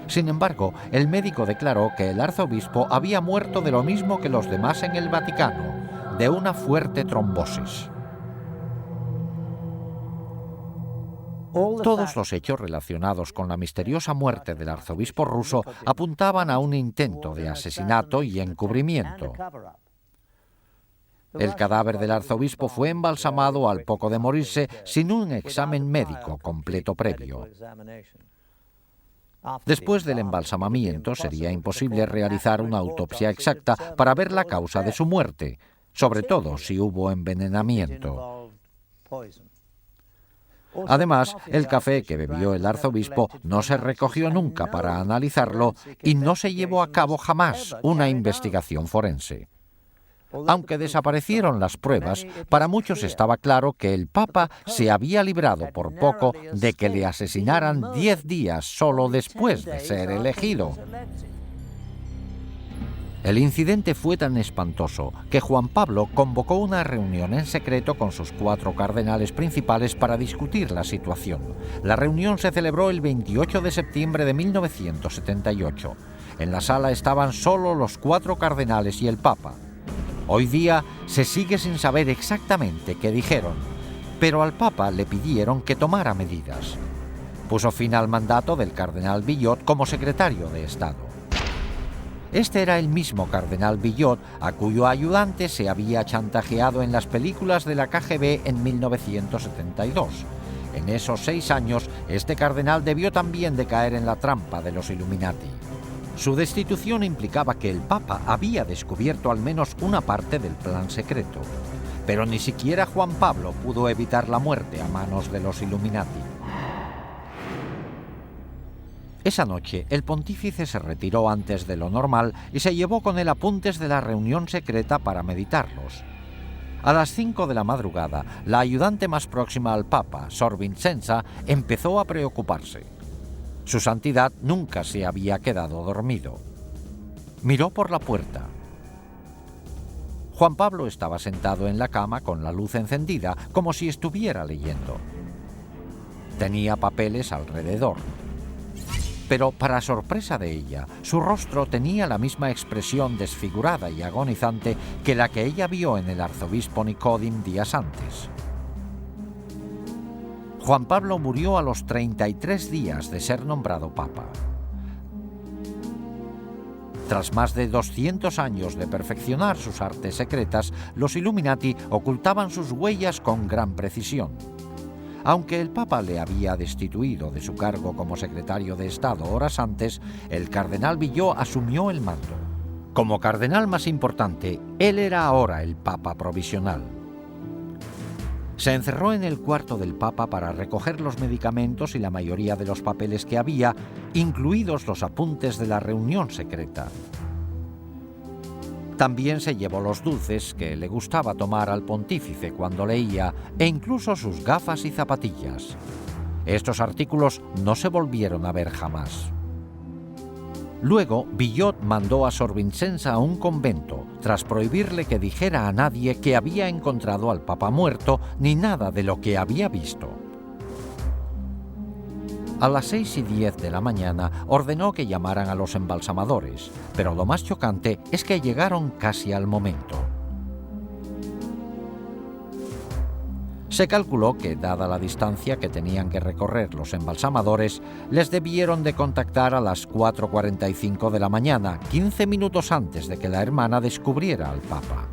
Sin embargo, el médico declaró que el arzobispo había muerto de lo mismo que los demás en el Vaticano, de una fuerte trombosis. Todos los hechos relacionados con la misteriosa muerte del arzobispo ruso apuntaban a un intento de asesinato y encubrimiento. El cadáver del arzobispo fue embalsamado al poco de morirse sin un examen médico completo previo. Después del embalsamamiento sería imposible realizar una autopsia exacta para ver la causa de su muerte, sobre todo si hubo envenenamiento. Además, el café que bebió el arzobispo no se recogió nunca para analizarlo y no se llevó a cabo jamás una investigación forense. Aunque desaparecieron las pruebas, para muchos estaba claro que el Papa se había librado por poco de que le asesinaran 10 días solo después de ser elegido. El incidente fue tan espantoso que Juan Pablo convocó una reunión en secreto con sus 4 cardenales principales para discutir la situación. La reunión se celebró el 28 de septiembre de 1978. En la sala estaban solo los 4 cardenales y el Papa. Hoy día se sigue sin saber exactamente qué dijeron, pero al Papa le pidieron que tomara medidas. Puso fin al mandato del cardenal Billot como secretario de Estado. Este era el mismo cardenal Billot a cuyo ayudante se había chantajeado en las películas de la KGB en 1972. En esos 6 años, este cardenal debió también de caer en la trampa de los Illuminati. Su destitución implicaba que el Papa había descubierto al menos una parte del plan secreto. Pero ni siquiera Juan Pablo pudo evitar la muerte a manos de los Illuminati. Esa noche, el pontífice se retiró antes de lo normal y se llevó con él apuntes de la reunión secreta para meditarlos. A las 5 de la madrugada, la ayudante más próxima al Papa, Sor Vincenza, empezó a preocuparse. Su santidad nunca se había quedado dormido. Miró por la puerta. Juan Pablo estaba sentado en la cama con la luz encendida, como si estuviera leyendo. Tenía papeles alrededor. Pero, para sorpresa de ella, su rostro tenía la misma expresión desfigurada y agonizante que la que ella vio en el arzobispo Nicodim días antes. Juan Pablo murió a los 33 días de ser nombrado Papa. Tras más de 200 años de perfeccionar sus artes secretas, los Illuminati ocultaban sus huellas con gran precisión. Aunque el Papa le había destituido de su cargo como secretario de Estado horas antes, el cardenal Billot asumió el mando. Como cardenal más importante, él era ahora el Papa provisional. Se encerró en el cuarto del Papa para recoger los medicamentos y la mayoría de los papeles que había, incluidos los apuntes de la reunión secreta. También se llevó los dulces que le gustaba tomar al pontífice cuando leía, e incluso sus gafas y zapatillas. Estos artículos no se volvieron a ver jamás. Luego, Billot mandó a Sor Vincenza a un convento, tras prohibirle que dijera a nadie que había encontrado al Papa muerto ni nada de lo que había visto. A las 6:10 de la mañana ordenó que llamaran a los embalsamadores, pero lo más chocante es que llegaron casi al momento. Se calculó que, dada la distancia que tenían que recorrer los embalsamadores, les debieron de contactar a las 4:45 de la mañana, 15 minutos antes de que la hermana descubriera al Papa.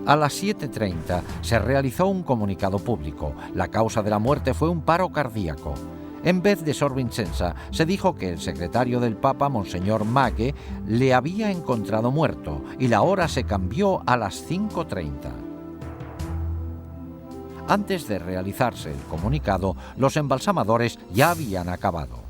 A las 7:30 se realizó un comunicado público. La causa de la muerte fue un paro cardíaco. En vez de Sor Vincenza, se dijo que el secretario del Papa, Monseñor Maghe, le había encontrado muerto y la hora se cambió a las 5:30. Antes de realizarse el comunicado, los embalsamadores ya habían acabado.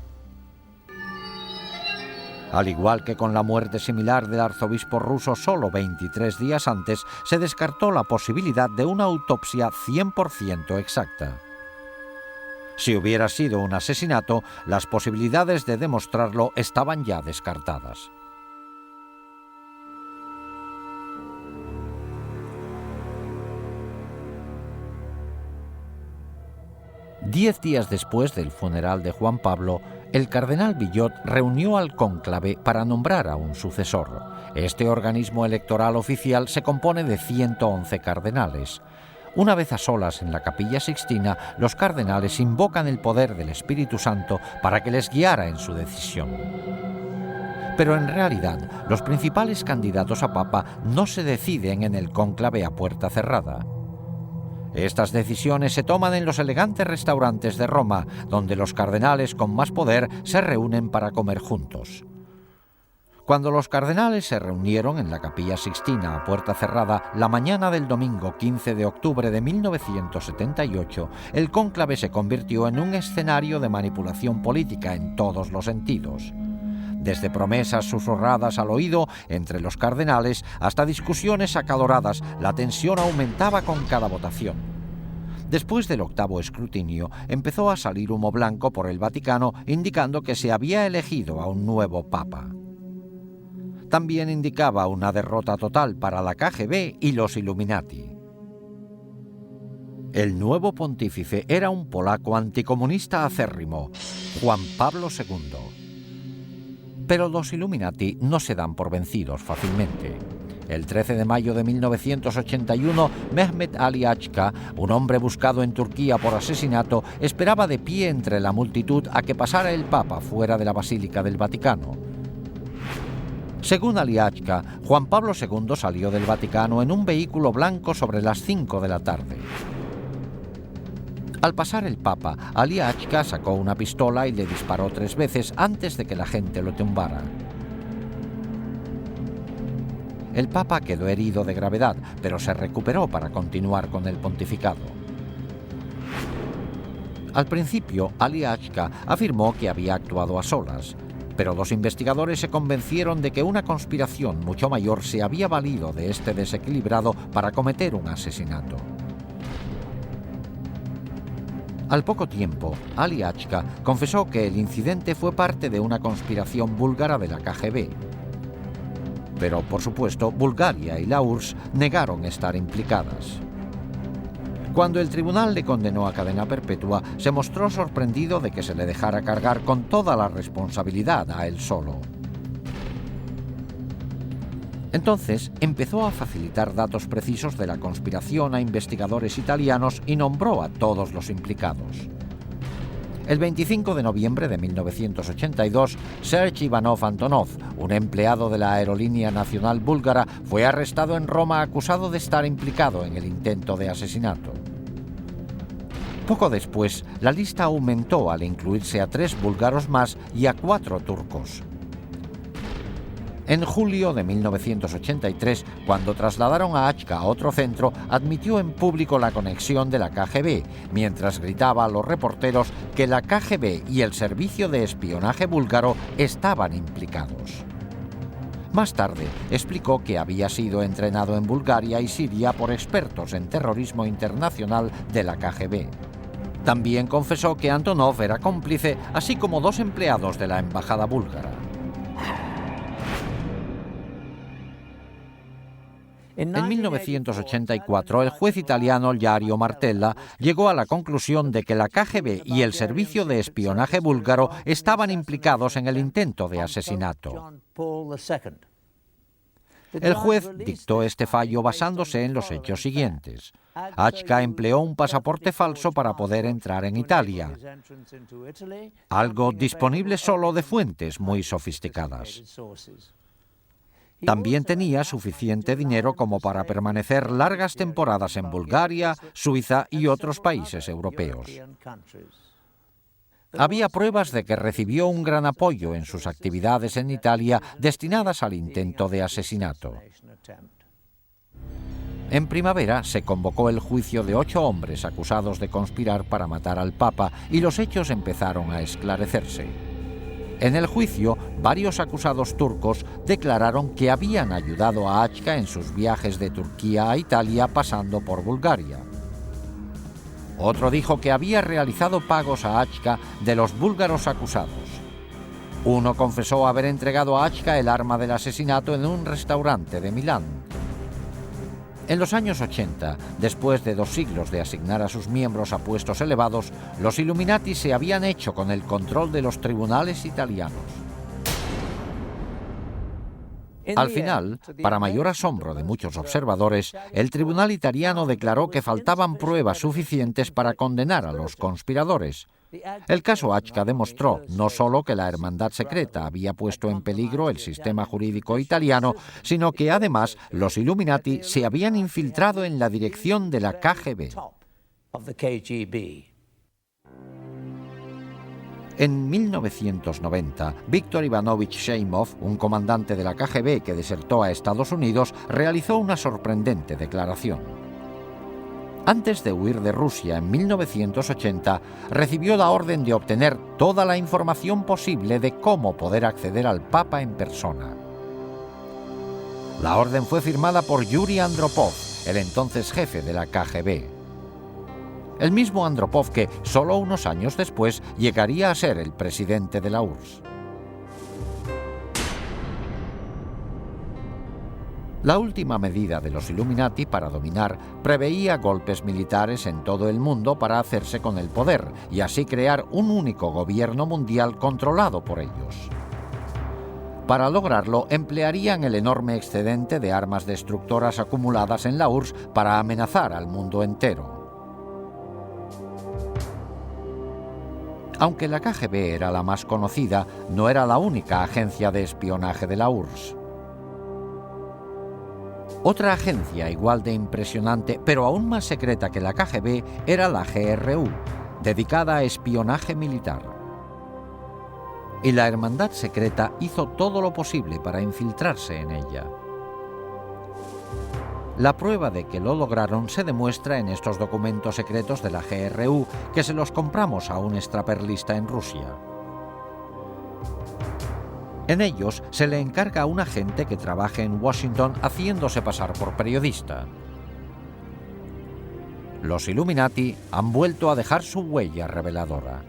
Al igual que con la muerte similar del arzobispo ruso solo 23 días antes, se descartó la posibilidad de una autopsia 100% exacta. Si hubiera sido un asesinato, las posibilidades de demostrarlo estaban ya descartadas. Diez días después del funeral de Juan Pablo, el cardenal Billot reunió al cónclave para nombrar a un sucesor. Este organismo electoral oficial se compone de 111 cardenales. Una vez a solas en la Capilla Sixtina, los cardenales invocan el poder del Espíritu Santo para que les guiara en su decisión. Pero en realidad, los principales candidatos a papa no se deciden en el cónclave a puerta cerrada. Estas decisiones se toman en los elegantes restaurantes de Roma, donde los cardenales con más poder se reúnen para comer juntos. Cuando los cardenales se reunieron en la Capilla Sixtina a puerta cerrada la mañana del domingo 15 de octubre de 1978, el cónclave se convirtió en un escenario de manipulación política en todos los sentidos. Desde promesas susurradas al oído entre los cardenales hasta discusiones acaloradas, la tensión aumentaba con cada votación. Después del octavo escrutinio, empezó a salir humo blanco por el Vaticano indicando que se había elegido a un nuevo papa. También indicaba una derrota total para la KGB y los Illuminati. El nuevo pontífice era un polaco anticomunista acérrimo, Juan Pablo II. Pero los Illuminati no se dan por vencidos fácilmente. El 13 de mayo de 1981, Mehmet Ali Achka, un hombre buscado en Turquía por asesinato, esperaba de pie entre la multitud a que pasara el Papa fuera de la Basílica del Vaticano. Según Ali Achka, Juan Pablo II salió del Vaticano en un vehículo blanco sobre las 5 de la tarde. Al pasar el Papa, Ali Achka sacó una pistola y le disparó 3 veces antes de que la gente lo tumbara. El Papa quedó herido de gravedad, pero se recuperó para continuar con el pontificado. Al principio, Ali Achka afirmó que había actuado a solas, pero los investigadores se convencieron de que una conspiración mucho mayor se había valido de este desequilibrado para cometer un asesinato. Al poco tiempo, Ali Achka confesó que el incidente fue parte de una conspiración búlgara de la KGB. Pero, por supuesto, Bulgaria y la URSS negaron estar implicadas. Cuando el tribunal le condenó a cadena perpetua, se mostró sorprendido de que se le dejara cargar con toda la responsabilidad a él solo. Entonces empezó a facilitar datos precisos de la conspiración a investigadores italianos y nombró a todos los implicados. El 25 de noviembre de 1982, Serge Ivanov Antonov, un empleado de la Aerolínea Nacional Búlgara, fue arrestado en Roma acusado de estar implicado en el intento de asesinato. Poco después, la lista aumentó al incluirse a 3 búlgaros más y a 4 turcos. En julio de 1983, cuando trasladaron a Achka a otro centro, admitió en público la conexión de la KGB, mientras gritaba a los reporteros que la KGB y el servicio de espionaje búlgaro estaban implicados. Más tarde, explicó que había sido entrenado en Bulgaria y Siria por expertos en terrorismo internacional de la KGB. También confesó que Antonov era cómplice, así como 2 empleados de la embajada búlgara. En 1984, el juez italiano Ilario Martella llegó a la conclusión de que la KGB y el servicio de espionaje búlgaro estaban implicados en el intento de asesinato. El juez dictó este fallo basándose en los hechos siguientes. Achka empleó un pasaporte falso para poder entrar en Italia, algo disponible solo de fuentes muy sofisticadas. También tenía suficiente dinero como para permanecer largas temporadas en Bulgaria, Suiza y otros países europeos. Había pruebas de que recibió un gran apoyo en sus actividades en Italia destinadas al intento de asesinato. En primavera se convocó el juicio de 8 hombres acusados de conspirar para matar al Papa y los hechos empezaron a esclarecerse. En el juicio, varios acusados turcos declararon que habían ayudado a Achka en sus viajes de Turquía a Italia pasando por Bulgaria. Otro dijo que había realizado pagos a Achka de los búlgaros acusados. Uno confesó haber entregado a Achka el arma del asesinato en un restaurante de Milán. En los años 80, después de 2 siglos de asignar a sus miembros a puestos elevados, los Illuminati se habían hecho con el control de los tribunales italianos. Al final, para mayor asombro de muchos observadores, el tribunal italiano declaró que faltaban pruebas suficientes para condenar a los conspiradores. El caso Achca demostró no solo que la hermandad secreta había puesto en peligro el sistema jurídico italiano, sino que además los Illuminati se habían infiltrado en la dirección de la KGB. En 1990, Víktor Ivanovich Sheimov, un comandante de la KGB que desertó a Estados Unidos, realizó una sorprendente declaración. Antes de huir de Rusia en 1980, recibió la orden de obtener toda la información posible de cómo poder acceder al Papa en persona. La orden fue firmada por Yuri Andropov, el entonces jefe de la KGB. El mismo Andropov que, solo unos años después, llegaría a ser el presidente de la URSS. La última medida de los Illuminati para dominar preveía golpes militares en todo el mundo para hacerse con el poder y así crear un único gobierno mundial controlado por ellos. Para lograrlo, emplearían el enorme excedente de armas destructoras acumuladas en la URSS para amenazar al mundo entero. Aunque la KGB era la más conocida, no era la única agencia de espionaje de la URSS. Otra agencia igual de impresionante, pero aún más secreta que la KGB, era la GRU, dedicada a espionaje militar. Y la hermandad secreta hizo todo lo posible para infiltrarse en ella. La prueba de que lo lograron se demuestra en estos documentos secretos de la GRU que se los compramos a un extraperlista en Rusia. En ellos se le encarga a un agente que trabaje en Washington haciéndose pasar por periodista. Los Illuminati han vuelto a dejar su huella reveladora.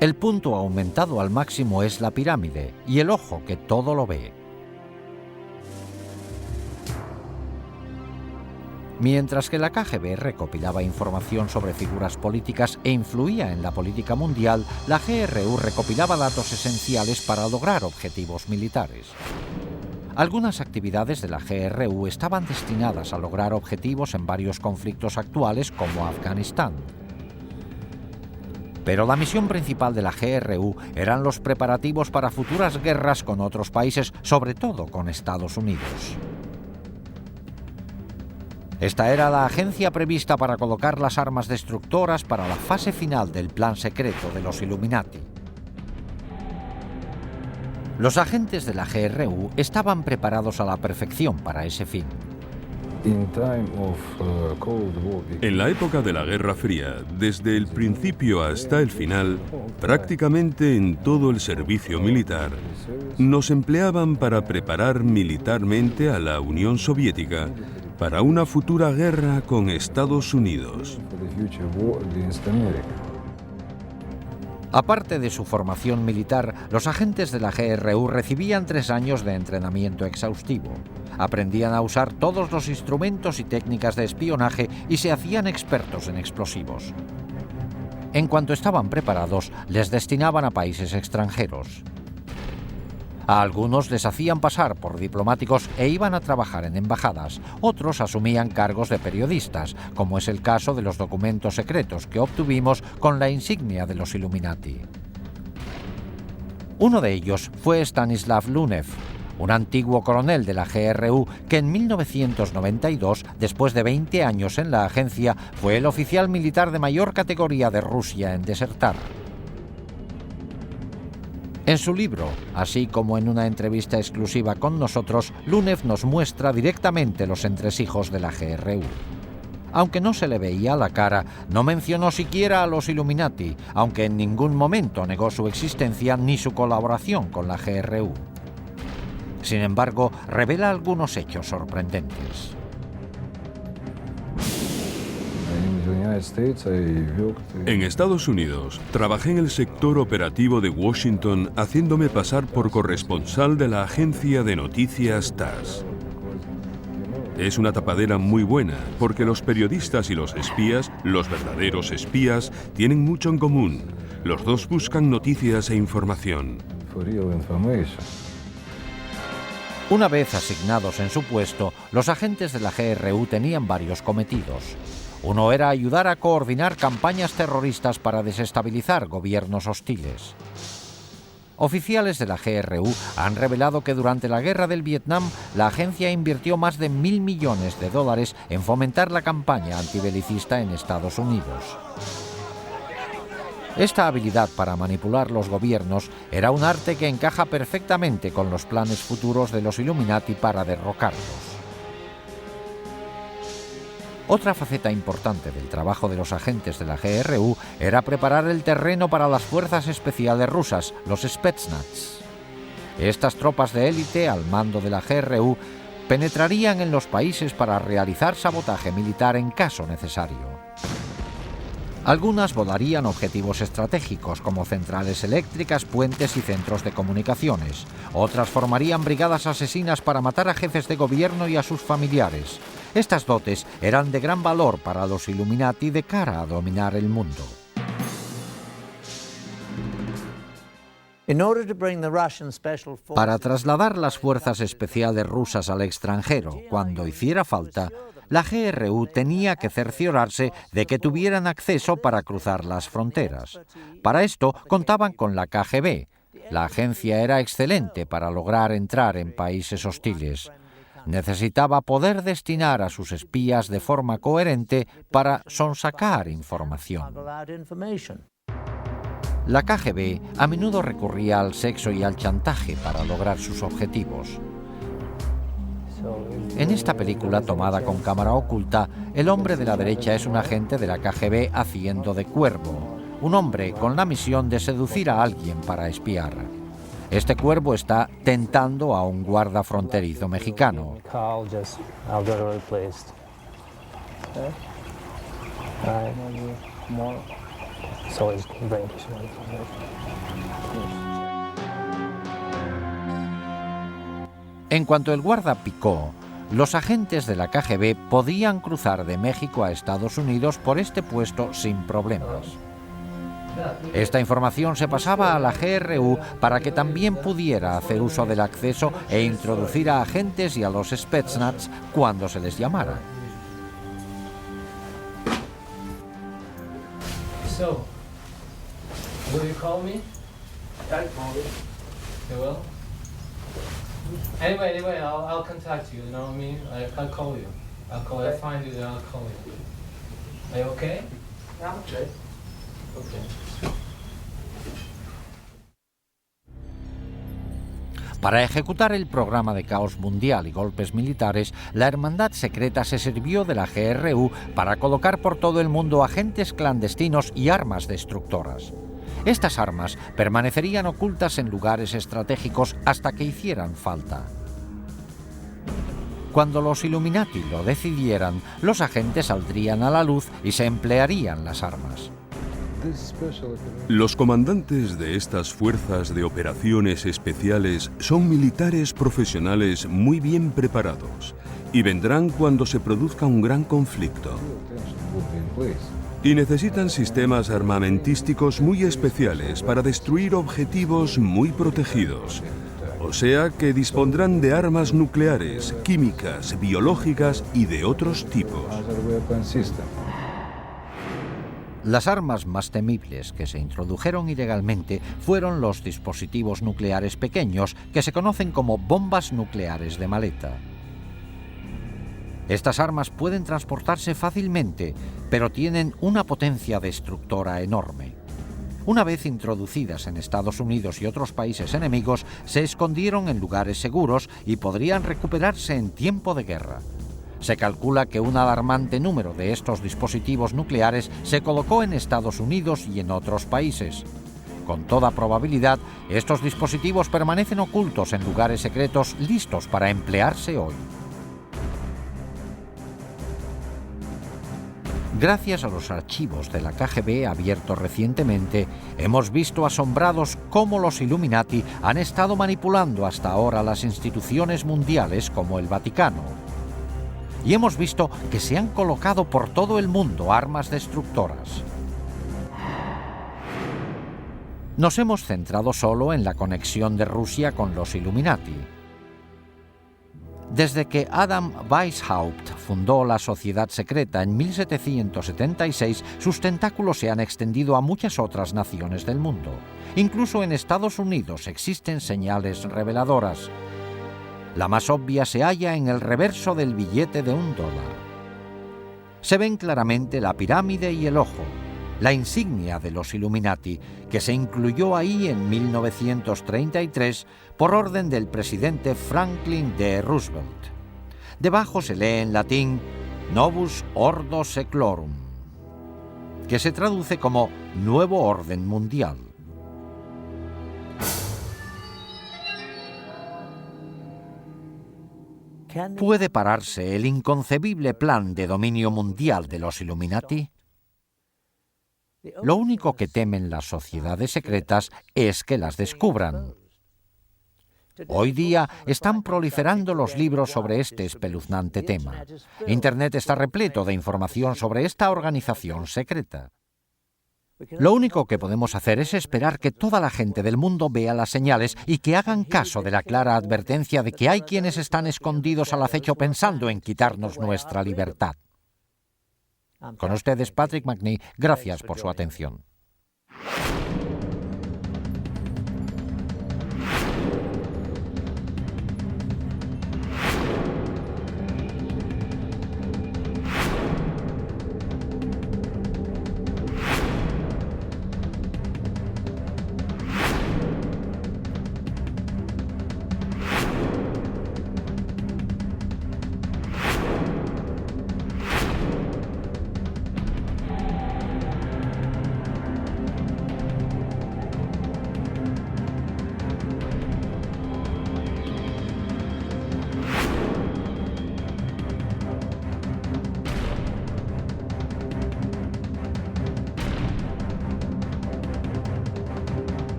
El punto aumentado al máximo es la pirámide y el ojo que todo lo ve. Mientras que la KGB recopilaba información sobre figuras políticas e influía en la política mundial, la GRU recopilaba datos esenciales para lograr objetivos militares. Algunas actividades de la GRU estaban destinadas a lograr objetivos en varios conflictos actuales como Afganistán. Pero la misión principal de la GRU eran los preparativos para futuras guerras con otros países, sobre todo con Estados Unidos. Esta era la agencia prevista para colocar las armas destructoras para la fase final del plan secreto de los Illuminati. Los agentes de la GRU estaban preparados a la perfección para ese fin. En la época de la Guerra Fría, desde el principio hasta el final, prácticamente en todo el servicio militar, nos empleaban para preparar militarmente a la Unión Soviética para una futura guerra con Estados Unidos. Aparte de su formación militar, los agentes de la GRU recibían 3 años de entrenamiento exhaustivo. Aprendían a usar todos los instrumentos y técnicas de espionaje y se hacían expertos en explosivos. En cuanto estaban preparados, les destinaban a países extranjeros. A algunos les hacían pasar por diplomáticos e iban a trabajar en embajadas. Otros asumían cargos de periodistas, como es el caso de los documentos secretos que obtuvimos con la insignia de los Illuminati. Uno de ellos fue Stanislav Lunev, un antiguo coronel de la GRU que en 1992, después de 20 años en la agencia, fue el oficial militar de mayor categoría de Rusia en desertar. En su libro, así como en una entrevista exclusiva con nosotros, Lunev nos muestra directamente los entresijos de la GRU. Aunque no se le veía la cara, no mencionó siquiera a los Illuminati, aunque en ningún momento negó su existencia ni su colaboración con la GRU. Sin embargo, revela algunos hechos sorprendentes. En Estados Unidos, trabajé en el sector operativo de Washington haciéndome pasar por corresponsal de la agencia de noticias TASS. Es una tapadera muy buena, porque los periodistas y los espías, los verdaderos espías, tienen mucho en común. Los dos buscan noticias e información. Una vez asignados en su puesto, los agentes de la GRU tenían varios cometidos. Uno era ayudar a coordinar campañas terroristas para desestabilizar gobiernos hostiles. Oficiales de la GRU han revelado que durante la guerra del Vietnam, la agencia invirtió más de $1.000 millones en fomentar la campaña antibelicista en Estados Unidos. Esta habilidad para manipular los gobiernos era un arte que encaja perfectamente con los planes futuros de los Illuminati para derrocarlos. Otra faceta importante del trabajo de los agentes de la GRU era preparar el terreno para las fuerzas especiales rusas, los Spetsnaz. Estas tropas de élite al mando de la GRU penetrarían en los países para realizar sabotaje militar en caso necesario. Algunas volarían objetivos estratégicos como centrales eléctricas, puentes y centros de comunicaciones. Otras formarían brigadas asesinas para matar a jefes de gobierno y a sus familiares. Estas dotes eran de gran valor para los Illuminati de cara a dominar el mundo. Para trasladar las fuerzas especiales rusas al extranjero cuando hiciera falta, la GRU tenía que cerciorarse de que tuvieran acceso para cruzar las fronteras. Para esto contaban con la KGB. La agencia era excelente para lograr entrar en países hostiles. Necesitaba poder destinar a sus espías de forma coherente para sonsacar información. La KGB a menudo recurría al sexo y al chantaje para lograr sus objetivos. En esta película, tomada con cámara oculta, el hombre de la derecha es un agente de la KGB haciendo de cuervo, un hombre con la misión de seducir a alguien para espiar. Este cuervo está tentando a un guarda fronterizo mexicano. En cuanto el guarda picó, los agentes de la KGB podían cruzar de México a Estados Unidos por este puesto sin problemas. Esta información se pasaba a la GRU para que también pudiera hacer uso del acceso e introducir a agentes y a los Spetsnaz cuando se les llamara. So, will you call me? I'll call you. You will? Anyway, I'll contact you, you know what I mean? I'll call you. I'll find you, then I'll call you. Are you okay? Yeah, okay. Okay. Para ejecutar el programa de caos mundial y golpes militares, la Hermandad Secreta se sirvió de la GRU para colocar por todo el mundo agentes clandestinos y armas destructoras. Estas armas permanecerían ocultas en lugares estratégicos hasta que hicieran falta. Cuando los Illuminati lo decidieran, los agentes saldrían a la luz y se emplearían las armas. Los comandantes de estas fuerzas de operaciones especiales son militares profesionales muy bien preparados y vendrán cuando se produzca un gran conflicto. Y necesitan sistemas armamentísticos muy especiales para destruir objetivos muy protegidos. O sea que dispondrán de armas nucleares, químicas, biológicas y de otros tipos. Las armas más temibles que se introdujeron ilegalmente fueron los dispositivos nucleares pequeños, que se conocen como bombas nucleares de maleta. Estas armas pueden transportarse fácilmente, pero tienen una potencia destructora enorme. Una vez introducidas en Estados Unidos y otros países enemigos, se escondieron en lugares seguros y podrían recuperarse en tiempo de guerra. Se calcula que un alarmante número de estos dispositivos nucleares se colocó en Estados Unidos y en otros países. Con toda probabilidad, estos dispositivos permanecen ocultos en lugares secretos listos para emplearse hoy. Gracias a los archivos de la KGB abiertos recientemente, hemos visto asombrados cómo los Illuminati han estado manipulando hasta ahora las instituciones mundiales como el Vaticano. Y hemos visto que se han colocado por todo el mundo armas destructoras. Nos hemos centrado solo en la conexión de Rusia con los Illuminati. Desde que Adam Weishaupt fundó la Sociedad Secreta en 1776, sus tentáculos se han extendido a muchas otras naciones del mundo. Incluso en Estados Unidos existen señales reveladoras. La más obvia se halla en el reverso del billete de $1. Se ven claramente la pirámide y el ojo, la insignia de los Illuminati, que se incluyó ahí en 1933 por orden del presidente Franklin D. Roosevelt. Debajo se lee en latín Novus Ordo Seclorum, que se traduce como Nuevo Orden Mundial. ¿Puede pararse el inconcebible plan de dominio mundial de los Illuminati? Lo único que temen las sociedades secretas es que las descubran. Hoy día están proliferando los libros sobre este espeluznante tema. Internet está repleto de información sobre esta organización secreta. Lo único que podemos hacer es esperar que toda la gente del mundo vea las señales y que hagan caso de la clara advertencia de que hay quienes están escondidos al acecho pensando en quitarnos nuestra libertad. Con ustedes, Patrick Macnee, gracias por su atención.